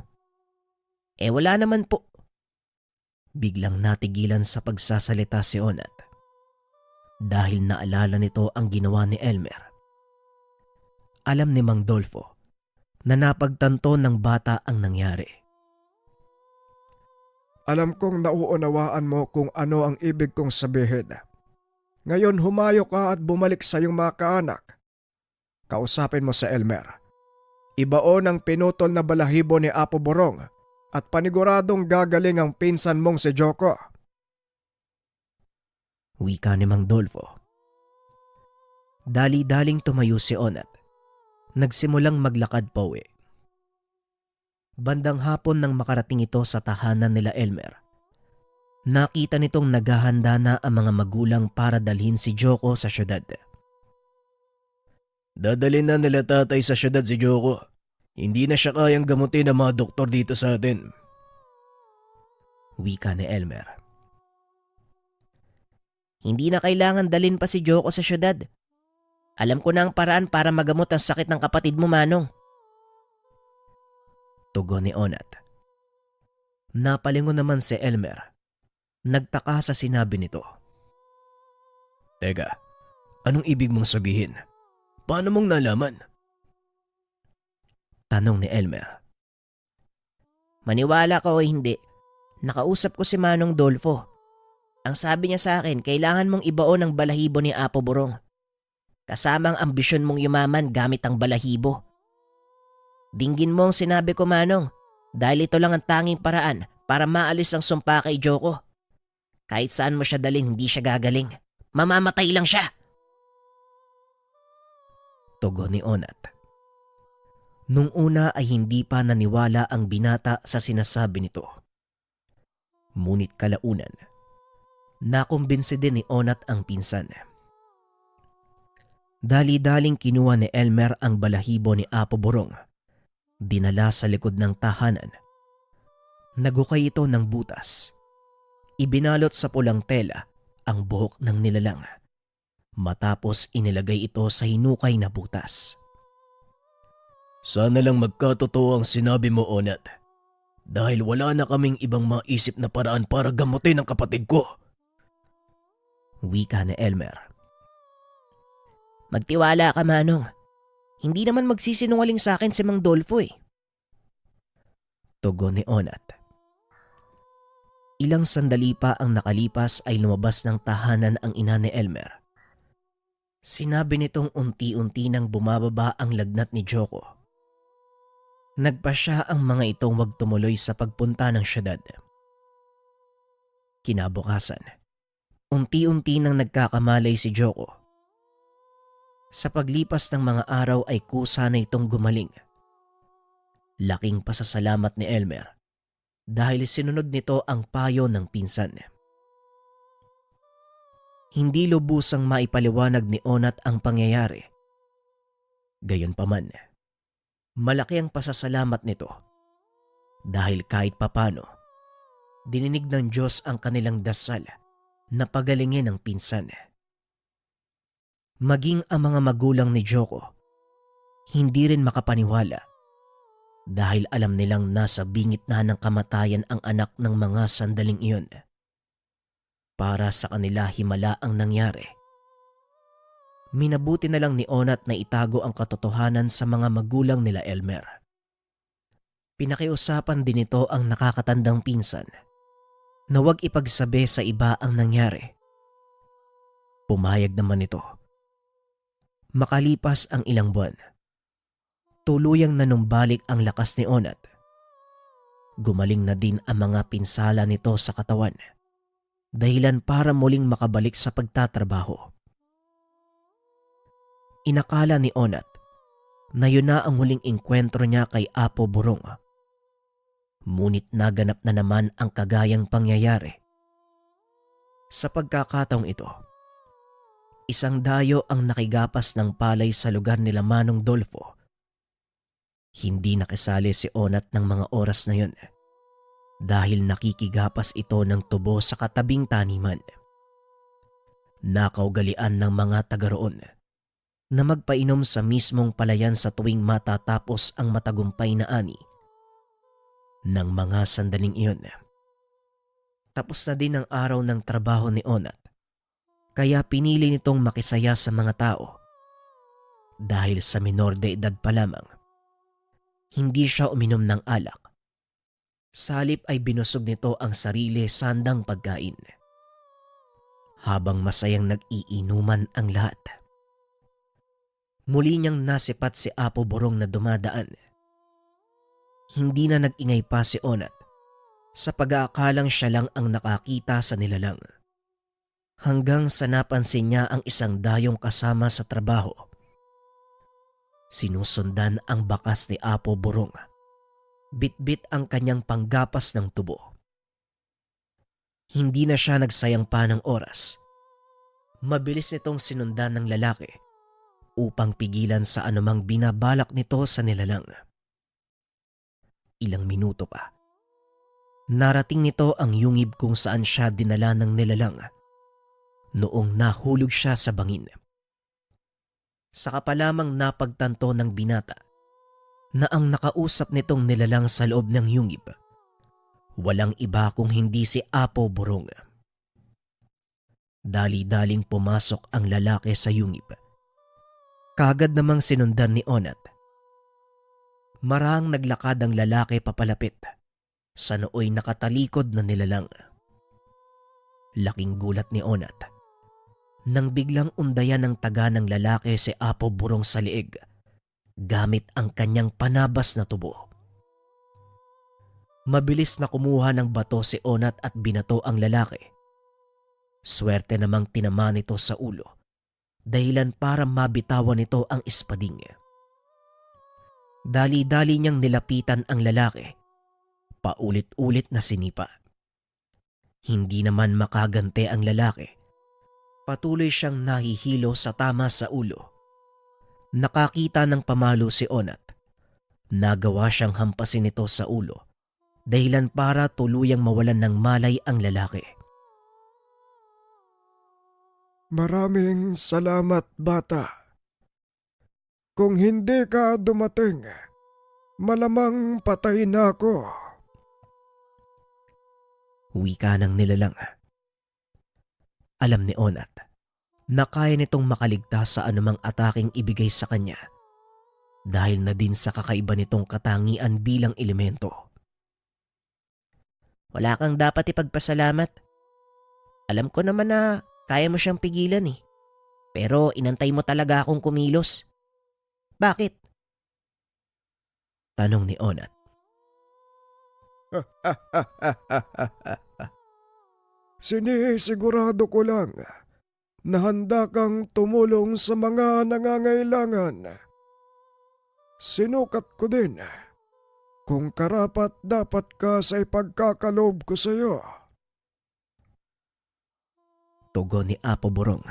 Wala naman po. Biglang natigilan sa pagsasalita si Onat dahil naalala nito ang ginawa ni Elmer. Alam ni Mang Dolfo na napagtanto ng bata ang nangyari. Alam kong nauunawaan mo kung ano ang ibig kong sabihin. Ngayon humayo ka at bumalik sa iyong mga kaanak. Kausapin mo sa Elmer. Ibaon ang pinutol na balahibo ni Apo Burong at paniguradong gagaling ang pinsan mong si Joko. Wika ni Mang Dolfo. Dali-daling tumayo si Onat. Nagsimulang maglakad pa uwi. Bandang hapon nang makarating ito sa tahanan nila Elmer, nakita nitong naghahanda na ang mga magulang para dalhin si Joko sa syudad. Dadalhin na nila tatay sa syudad si Joko. Hindi na siya kayang gamutin ng mga doktor dito sa atin. Wika ni Elmer. Hindi na kailangan dalhin pa si Joko sa syudad. Alam ko na ang paraan para magamot ang sakit ng kapatid mo, Manong. Tugon ni Onat. Napalingon naman si Elmer. Nagtaka sa sinabi nito. Teka, anong ibig mong sabihin? Paano mong nalaman? Tanong ni Elmer. Maniwala ka o hindi, nakausap ko si Manong Dolfo. Ang sabi niya sa akin, kailangan mong ibaon ang balahibo ni Apo Burong. Kasama ang ambisyon mong yumaman gamit ang balahibo. Dinggin mo ang sinabi ko, Manong, dahil ito lang ang tanging paraan para maalis ang sumpa kay Joko. Kahit saan mo siya dalhin, hindi siya gagaling. Mamamatay lang siya. Tugon ni Onat. Nung una ay hindi pa naniwala ang binata sa sinasabi nito. Ngunit kalaunan, nakumbinsi din ni Onat ang pinsan. Dali-daling kinuha ni Elmer ang balahibo ni Apo Burong. Dinala sa likod ng tahanan. Nagukay ito ng butas. Ibinalot sa pulang tela ang buhok ng nilalang. Matapos inilagay ito sa hinukay na butas. Sana lang magkatotoo ang sinabi mo, Onat. Dahil wala na kaming ibang maisip na paraan para gamutin ang kapatid ko. Wika ni Elmer. Magtiwala ka, Manong. Hindi naman magsisinungaling sa akin si Mang Dolfo eh. Tugon ni Onat. Ilang sandali pa ang nakalipas ay lumabas ng tahanan ang ina ni Elmer. Sinabi nitong unti-unti nang bumababa ang lagnat ni Joko. Nagpa siya ang mga itong wag tumuloy sa pagpunta ng syudad. Kinabukasan, unti-unti nang nagkakamalay si Joko. Sa paglipas ng mga araw ay kusa na itong gumaling. Laking pasasalamat ni Elmer dahil sinunod nito ang payo ng pinsan. Hindi lubusang maipaliwanag ni Onat ang pangyayari. Gayunpaman, malaki ang pasasalamat nito dahil kahit papano, dininig ng Diyos ang kanilang dasal na pagalingin ang pinsan. Maging ang mga magulang ni Joko, hindi rin makapaniwala dahil alam nilang nasa bingit na ng kamatayan ang anak ng mga sandaling iyon. Para sa kanila himala ang nangyari. Minabuti na lang ni Onat na itago ang katotohanan sa mga magulang nila Elmer. Pinakiusapan din ito ang nakakatandang pinsan na huwag ipagsabi sa iba ang nangyari. Pumayag naman ito. Makalipas ang ilang buwan, tuluyang nanumbalik ang lakas ni Onat. Gumaling na din ang mga pinsala nito sa katawan, dahilan para muling makabalik sa pagtatrabaho. Inakala ni Onat na yun na ang huling engkwentro niya kay Apo Burong. Ngunit naganap na naman ang kagayang pangyayari. Sa pagkakataong ito, isang dayo ang nakigapas ng palay sa lugar nila Manong Dolfo. Hindi nakisali si Onat ng mga oras na yun dahil nakikigapas ito ng tubo sa katabing taniman. Nakaugalian ng mga taga roon na magpainom sa mismong palayan sa tuwing matatapos ang matagumpay na ani ng mga sandaling iyon. Tapos na din ang araw ng trabaho ni Onat, kaya pinili nitong makisaya sa mga tao. Dahil sa minor de edad pa lamang, hindi siya uminom ng alak. Sa halip ay binusog nito ang sarili sa handang pagkain. Habang masayang nag-iinuman ang lahat, muli niyang nasipat si Apo Burong na dumadaan. Hindi na nag-ingay pa si Onat sa pag-aakalang siya lang ang nakakita sa nilalang. Hanggang sa napansin niya ang isang dayong kasama sa trabaho. Sinusundan ang bakas ni Apo Burong. Bit-bit ang kanyang panggapas ng tubo. Hindi na siya nagsayang pa ng oras. Mabilis itong sinundan ng lalaki upang pigilan sa anumang binabalak nito sa nilalang. Ilang minuto pa, narating nito ang yungib kung saan siya dinala ng nilalang noong nahulog siya sa bangin. Saka pa lamang napagtanto ng binata na ang nakausap nitong nilalang sa loob ng yungib walang iba kung hindi si Apo Burong. Dali-daling pumasok ang lalaki sa yungib. Kagad namang sinundan ni Onat. Marahang naglakad ang lalaki papalapit sa nooy nakatalikod na nilalang. Laking gulat ni Onat nang biglang undayan ng taga ng lalaki si Apo Burong sa liig gamit ang kanyang panabas na tubo. Mabilis na kumuha ng bato si Onat at binato ang lalaki. Swerte namang tinama nito sa ulo, dahilan para mabitawan nito ang espading. Dali-dali niyang nilapitan ang lalaki, paulit-ulit na sinipa. Hindi naman makagante ang lalaki. Patuloy siyang nahihilo sa tama sa ulo. Nakakita ng pamalo si Onat. Nagawa siyang hampasin ito sa ulo, dahilan para tuluyang mawalan ng malay ang lalaki. Maraming salamat, bata. Kung hindi ka dumating, malamang patay na ako. Wika ng nilalang. Alam ni Onat na kaya nitong makaligtas sa anumang ataking ibigay sa kanya dahil na din sa kakaiba nitong katangian bilang elemento. Wala kang dapat ipagpasalamat. Alam ko naman na kaya mo siyang pigilan eh. Pero inantay mo talaga akong kumilos. Bakit? Tanong ni Onat. Sinisigurado ko lang na handa kang tumulong sa mga nangangailangan. Sinukat ko din kung karapat dapat ka sa ipagkakaloob ko sa iyo. Tugon ni Apo Burong.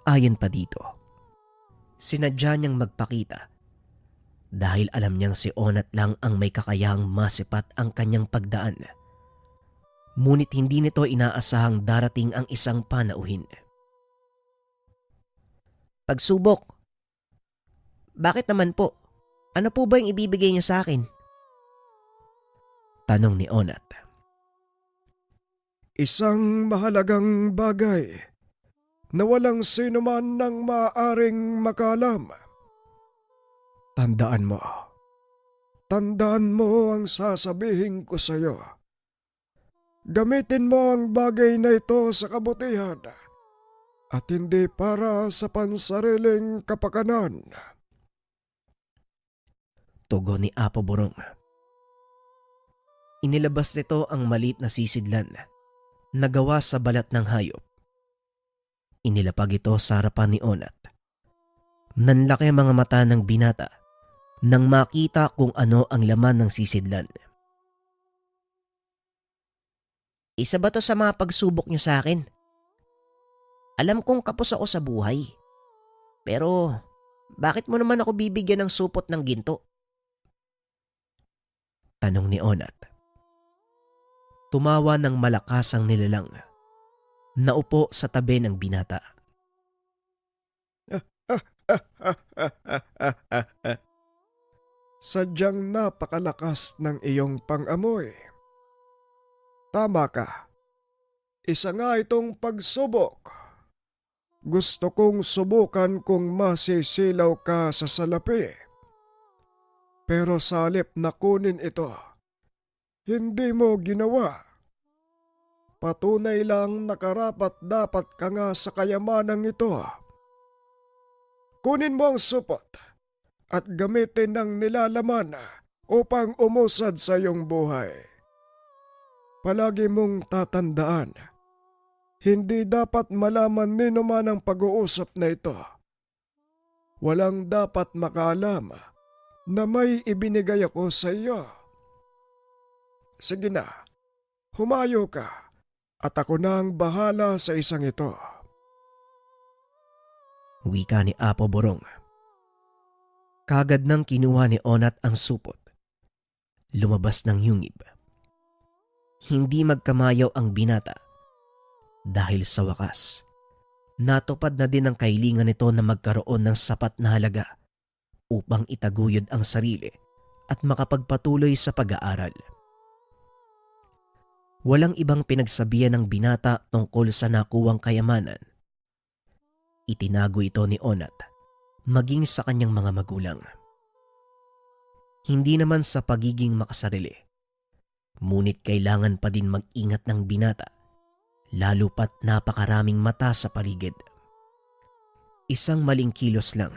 Ayon pa dito, sinadya niyang magpakita dahil alam niyang si Onat lang ang may kakayahang masipat ang kanyang pagdaan. Ngunit hindi nito inaasahang darating ang isang panauhin. Pagsubok. Bakit naman po? Ano po ba yung ibibigay niyo sa akin? Tanong ni Onat. Isang mahalagang bagay na walang sino man nang maaaring makalam. Tandaan mo. Tandaan mo ang sasabihin ko sa iyo. Gamitin mo ang bagay na ito sa kabutihan at hindi para sa pansariling kapakanan. Tugon ni Apo Burong. Inilabas nito ang maliit na sisidlan na gawa sa balat ng hayop. Inilapag ito sa harapan ni Onat. Nanlaki ang mga mata ng binata nang makita kung ano ang laman ng sisidlan. Isa ba to sa mga pagsubok niyo sa akin? Alam kong kapos ako sa buhay. Pero bakit mo naman ako bibigyan ng supot ng ginto? Tanong ni Onat. Tumawa ng malakas ang nilalang. Naupo sa tabi ng binata. Sadyang napakalakas ng iyong pang-amoy. Tama ka. Isa nga itong pagsubok. Gusto kong subukan kung masisilaw ka sa salapi. Pero sa halip na kunin ito, hindi mo ginawa. Patunay lang na karapat-dapat ka nga sa kayamanang ito. Kunin mo ang supot at gamitin ng nilalaman upang umusad sa iyong buhay. Palagi mong tatandaan, hindi dapat malaman nino man ang pag-uusap na ito. Walang dapat makaalam na may ibinigay ako sa iyo. Sige na, humayo ka at ako na ang bahala sa isang ito. Wika ni Apo Burong. Kagad nang kinuha ni Onat ang supot. Lumabas ng yungib. Hindi magkamayaw ang binata dahil sa wakas, natupad na din ang kahilingan nito na magkaroon ng sapat na halaga upang itaguyod ang sarili at makapagpatuloy sa pag-aaral. Walang ibang pinagsabihan ng binata tungkol sa nakuwang kayamanan. Itinago ito ni Onat maging sa kanyang mga magulang. Hindi naman sa pagiging makasarili. Ngunit kailangan pa din mag-ingat ng binata, lalo pat napakaraming mata sa paligid. Isang maling kilos lang,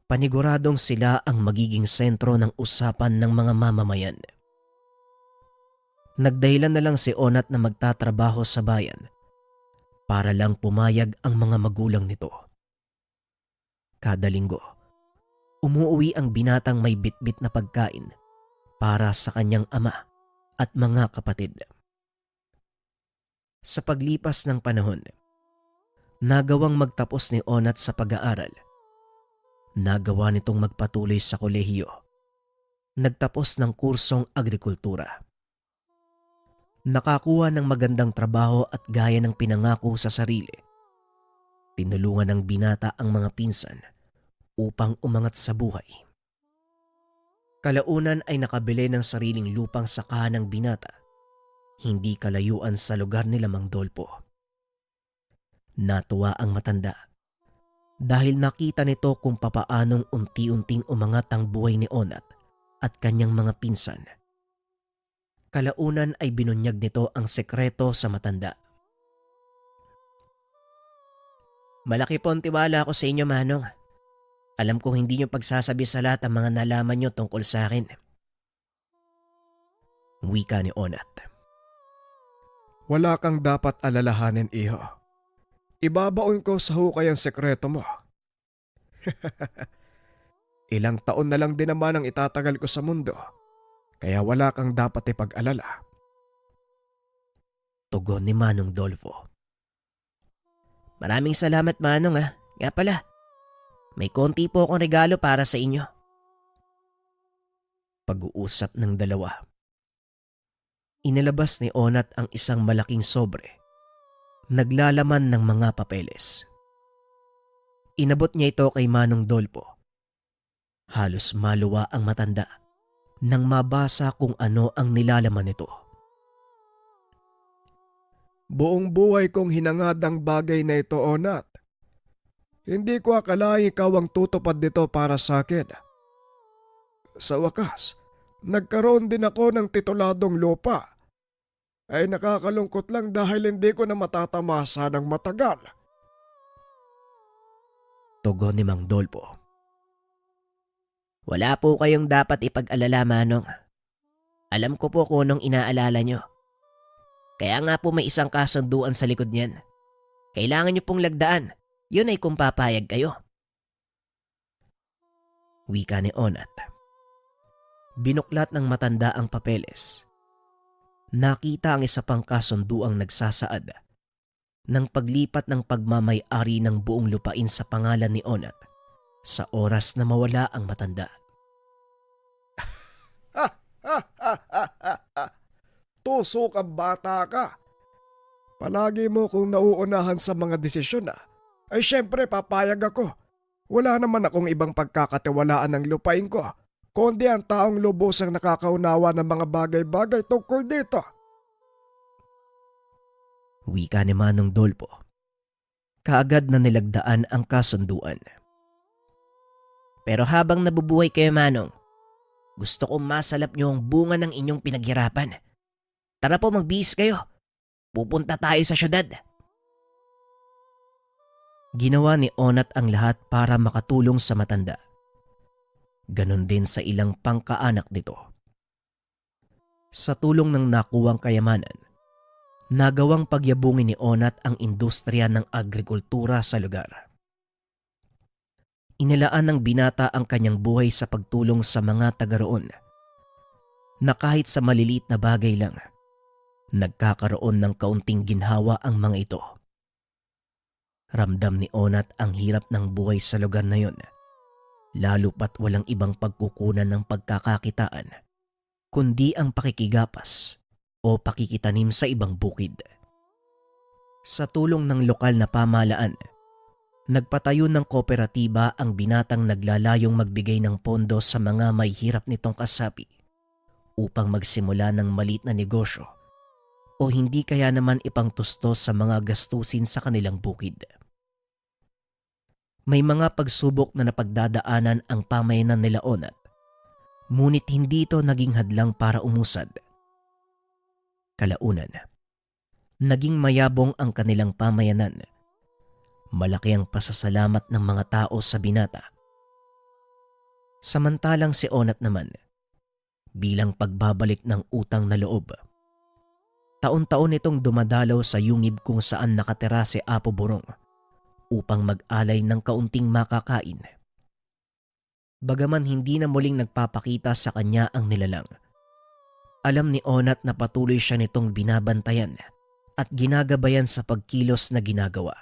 paniguradong sila ang magiging sentro ng usapan ng mga mamamayan. Nagdahilan na lang si Onat na magtatrabaho sa bayan para lang pumayag ang mga magulang nito. Kada linggo, umuwi ang binatang may bitbit na pagkain para sa kanyang ama at mga kapatid. Sa paglipas ng panahon, nagawang magtapos ni Onat sa pag-aaral. Nagawa nitong magpatuloy sa kolehiyo. Nagtapos ng kursong agrikultura. Nakakuha ng magandang trabaho at gaya ng pinangako sa sarili. Tinulungan ng binata ang mga pinsan upang umangat sa buhay. Kalaunan ay nakabili ng sariling lupang sakahan ng binata, hindi kalayuan sa lugar nila Mang Dolpo. Natuwa ang matanda dahil nakita nito kung papaanong unti-unting umangat ang buhay ni Onat at kanyang mga pinsan. Kalaunan ay binunyag nito ang sekreto sa matanda. Malaki po ang tiwala ko sa inyo, Manong. Alam kong hindi nyo pagsasabi sa lahat ang mga nalaman nyo tungkol sa akin. Wika ni Onat. Wala kang dapat alalahanin, iho. Ibabaon ko sa hukay ang sekreto mo. Ilang taon na lang din naman ang itatagal ko sa mundo, kaya wala kang dapat ipag-alala. Tugon ni Manong Dolfo. Maraming salamat Manong ah. Nga pala, may konti po akong regalo para sa inyo. Pag-uusap ng dalawa. Inilabas ni Onat ang isang malaking sobre. Naglalaman ng mga papeles. Inabot niya ito kay Manong Dolpo. Halos maluwa ang matanda nang mabasa kung ano ang nilalaman nito. Buong buhay kong hinangad ang bagay na ito, Onat. Hindi ko akalaing ikaw ang tutupad nito para sa akin. Sa wakas, nagkaroon din ako ng tituladong lupa. Ay nakakalungkot lang dahil hindi ko na matatamasa ng matagal. Tugon ni Mang Dolpo. Wala po kayong dapat ipag-alala Manong. Alam ko po kung anong inaalala nyo. Kaya nga po may isang kasunduan sa likod niyan. Kailangan nyo pong lagdaan. Yun ay kung papayag kayo. Wika ni Onat. Binuklat ng matanda ang papeles. Nakita ang isa pang kasunduang nagsasaad ng paglipat ng pagmamay-ari ng buong lupain sa pangalan ni Onat sa oras na mawala ang matanda. Tusok ang bata ka. Palagi mo kung nauunahan sa mga desisyon ay syempre papayag ako. Wala naman akong ibang pagkakatiwalaan ng lupain ko, kundi ang taong lubos ang nakakaunawa ng mga bagay-bagay tungkol dito. Wika ni Manong Dolpo. Kaagad na nilagdaan ang kasunduan. Pero habang nabubuhay kayo Manong, gusto kong masalap nyo ang bunga ng inyong pinaghirapan. Tara po magbihis kayo. Pupunta tayo sa syudad. Ginawa ni Onat ang lahat para makatulong sa matanda. Ganon din sa ilang pangkaanak nito. Sa tulong ng nakuwang kayamanan, nagawang pagyabungin ni Onat ang industriya ng agrikultura sa lugar. Inilaan ng binata ang kanyang buhay sa pagtulong sa mga taga-roon na kahit sa maliliit na bagay lang, nagkakaroon ng kaunting ginhawa ang mga ito. Ramdam ni Onat ang hirap ng buhay sa lugar na yon, lalo pat walang ibang pagkukunan ng pagkakakitaan, kundi ang pakikigapas o pakikitanim sa ibang bukid. Sa tulong ng lokal na pamahalaan, nagpatayo ng kooperatiba ang binatang naglalayong magbigay ng pondo sa mga may hirap nitong kasapi upang magsimula ng maliit na negosyo o hindi kaya naman ipangtustos sa mga gastusin sa kanilang bukid. May mga pagsubok na napagdadaanan ang pamayanan nila Onat, ngunit hindi ito naging hadlang para umusad. Kalaunan, naging mayabong ang kanilang pamayanan. Malaki ang pasasalamat ng mga tao sa binata. Samantalang si Onat naman, bilang pagbabalik ng utang na loob, taon-taon itong dumadalaw sa yungib kung saan nakatira si Apo Borong upang mag-alay ng kaunting makakain. Bagaman hindi na muling nagpapakita sa kanya ang nilalang, alam ni Onat na patuloy siya nitong binabantayan at ginagabayan sa pagkilos na ginagawa.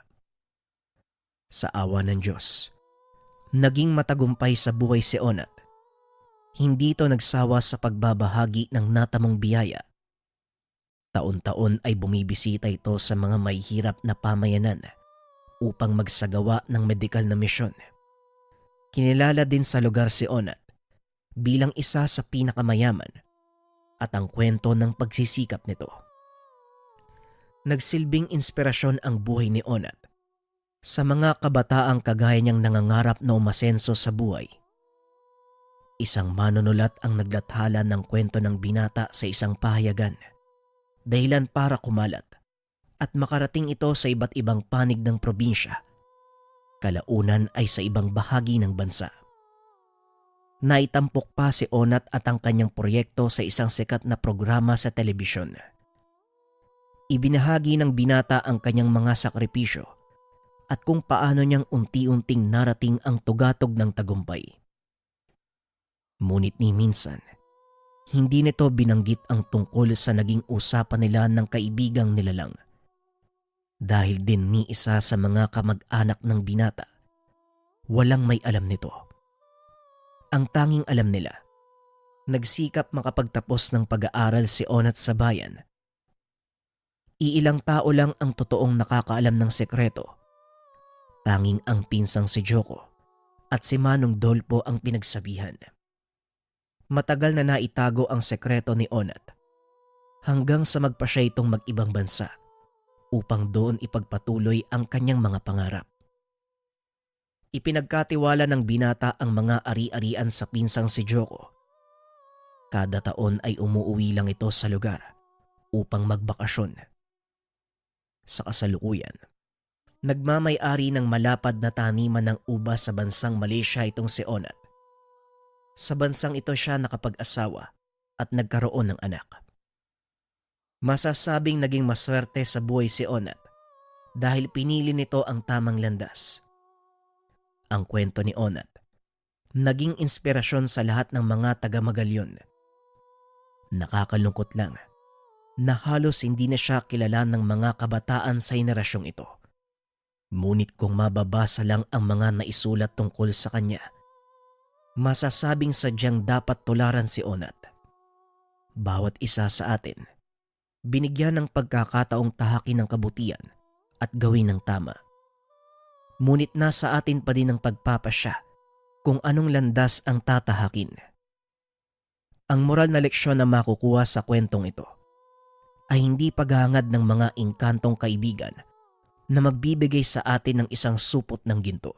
Sa awa ng Diyos, naging matagumpay sa buhay si Onat. Hindi ito nagsawa sa pagbabahagi ng natamong biyaya. Taon-taon ay bumibisita ito sa mga may hirap na pamayanan upang magsagawa ng medikal na misyon. Kinilala din sa lugar si Onat bilang isa sa pinakamayaman at ang kwento ng pagsisikap nito. Nagsilbing inspirasyon ang buhay ni Onat sa mga kabataang kagaya niyang nangangarap na umasenso sa buhay. Isang manunulat ang naglathala ng kwento ng binata sa isang pahayagan, dahilan para kumalat at makarating ito sa iba't ibang panig ng probinsya, kalaunan ay sa ibang bahagi ng bansa. Naitampok pa si Onat at ang kanyang proyekto sa isang sikat na programa sa telebisyon. Ibinahagi ng binata ang kanyang mga sakripisyo at kung paano niyang unti-unting narating ang tugatog ng tagumpay. Ngunit ni minsan, hindi nito binanggit ang tungkol sa naging usapan nila ng kaibigang nilalang. Dahil din ni isa sa mga kamag-anak ng binata, walang may alam nito. Ang tanging alam nila, nagsikap makapagtapos ng pag-aaral si Onat sa bayan. Iilang tao lang ang totoong nakakaalam ng sekreto. Tanging ang pinsang si Joko at si Manong Dolpo ang pinagsabihan. Matagal na naitago ang sekreto ni Onat hanggang sa magpa siya itong mag-ibang bansa upang doon ipagpatuloy ang kanyang mga pangarap. Ipinagkatiwala ng binata ang mga ari-arian sa pinsang si Joko. Kada taon ay umuuwi lang ito sa lugar upang magbakasyon. Sa kasalukuyan, nagmamay-ari ng malapad na taniman ng ubas sa bansang Malaysia itong si Onat. Sa bansang ito siya nakapag-asawa at nagkaroon ng anak. Masasabing naging maswerte sa buhay si Onat dahil pinili nito ang tamang landas. Ang kwento ni Onat naging inspirasyon sa lahat ng mga taga-Magalyon. Nakakalungkot lang na halos hindi na siya kilala ng mga kabataan sa henerasyong ito. Ngunit kung mababasa lang ang mga naisulat tungkol sa kanya, masasabing sadyang dapat tularan si Onat. Bawat isa sa atin, binigyan ng pagkakataong tahakin ng kabutihan at gawin ng tama. Ngunit nasa atin pa din ang pagpapasya kung anong landas ang tatahakin. Ang moral na leksyon na makukuha sa kwentong ito ay hindi paghahangad ng mga engkantong kaibigan na magbibigay sa atin ng isang supot ng ginto.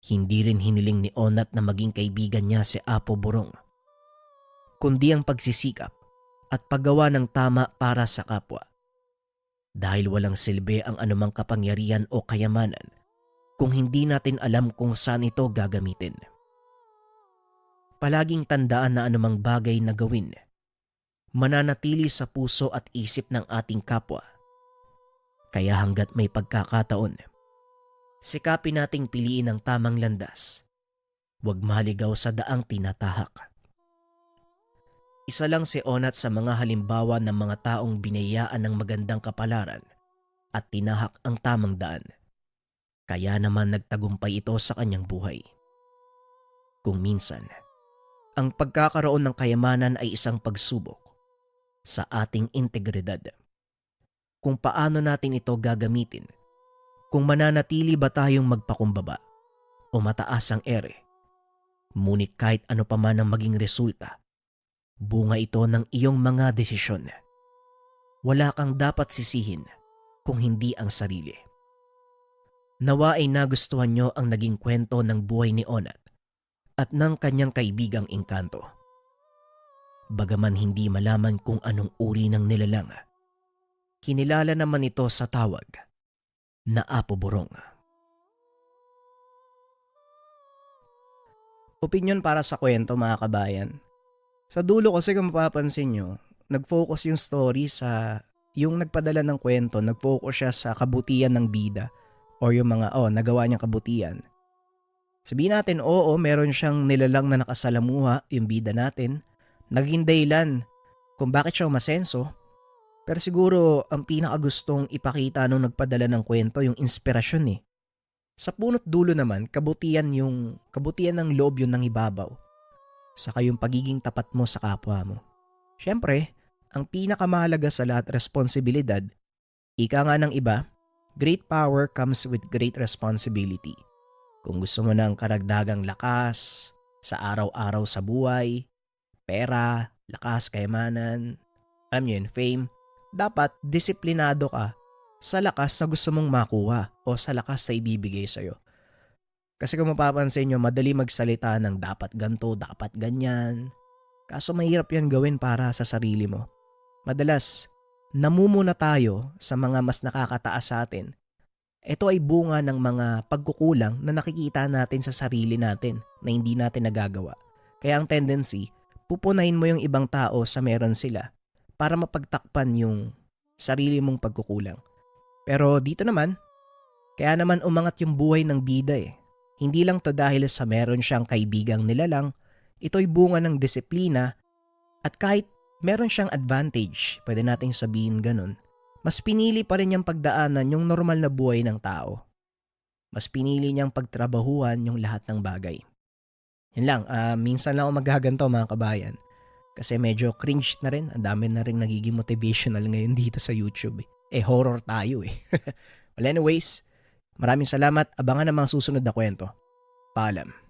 Hindi rin hiniling ni Onat na maging kaibigan niya si Apo Borong, kundi ang pagsisikap at paggawa ng tama para sa kapwa. Dahil walang silbi ang anumang kapangyarihan o kayamanan kung hindi natin alam kung saan ito gagamitin. Palaging tandaan na anumang bagay na gawin, mananatili sa puso at isip ng ating kapwa. Kaya hanggat may pagkakataon, sikapin nating piliin ang tamang landas. Huwag maligaw sa daang tinatahak. Isa lang si Onat sa mga halimbawa ng mga taong binayaan ng magandang kapalaran at tinahak ang tamang daan. Kaya naman nagtagumpay ito sa kanyang buhay. Kung minsan, ang pagkakaroon ng kayamanan ay isang pagsubok sa ating integridad. Kung paano natin ito gagamitin, kung mananatili ba tayong magpakumbaba o mataas ang ere. Ngunit kahit ano pa man ang maging resulta, bunga ito ng iyong mga desisyon. Wala kang dapat sisihin kung hindi ang sarili. Nawa ay nagustuhan nyo ang naging kwento ng buhay ni Onat at ng kanyang kaibigang engkanto. Bagaman hindi malaman kung anong uri ng nilalang, kinilala naman ito sa tawag na Apo Borong. Opinyon para sa kwento, mga kabayan. Sa dulo kasi kung mapapansin nyo, nag-focus yung story sa yung nagpadala ng kwento, nag-focus siya sa kabutihan ng bida or yung mga nagawa niyang kabutihan. Sabihin natin, oo, meron siyang nilalang na nakasalamuha, yung bida natin, naging dahilan kung bakit siya umasenso. Pero siguro ang pinakagustong ipakita nung nagpadala ng kwento yung inspirasyon eh. Sa punot dulo naman, kabutihan ng loob yun ng ibabaw. Saka yung pagiging tapat mo sa kapwa mo. Siyempre, ang pinakamahalaga sa lahat, responsibilidad. Ika nga ng iba, great power comes with great responsibility. Kung gusto mo ng karagdagang lakas sa araw-araw sa buhay, pera, lakas, kayamanan, alam nyo yun, fame, dapat disiplinado ka sa lakas na gusto mong makuha o sa lakas na ibibigay sa'yo. Kasi kung mapapansin nyo, madali magsalita ng dapat ganto, dapat ganyan. Kaso mahirap yan gawin para sa sarili mo. Madalas, namumuna tayo sa mga mas nakakataas sa atin. Ito ay bunga ng mga pagkukulang na nakikita natin sa sarili natin na hindi natin nagagawa. Kaya ang tendency, pupunahin mo yung ibang tao sa meron sila para mapagtakpan yung sarili mong pagkukulang. Pero dito naman, kaya naman umangat yung buhay ng bida eh. Hindi lang to dahil sa meron siyang kaibigang nilalang, ito'y bunga ng disiplina at kahit meron siyang advantage, pwede nating sabihin ganun, mas pinili pa rin niyang pagdaanan yung normal na buhay ng tao. Mas pinili niyang pagtrabahuhan yung lahat ng bagay. Yun lang, minsan lang ako maghaganto mga kabayan. Kasi medyo cringe na rin. Ang dami na rin nagiging motivational ngayon dito sa YouTube. Horror tayo eh. Well anyways, maraming salamat. Abangan ang mga susunod na kwento. Paalam.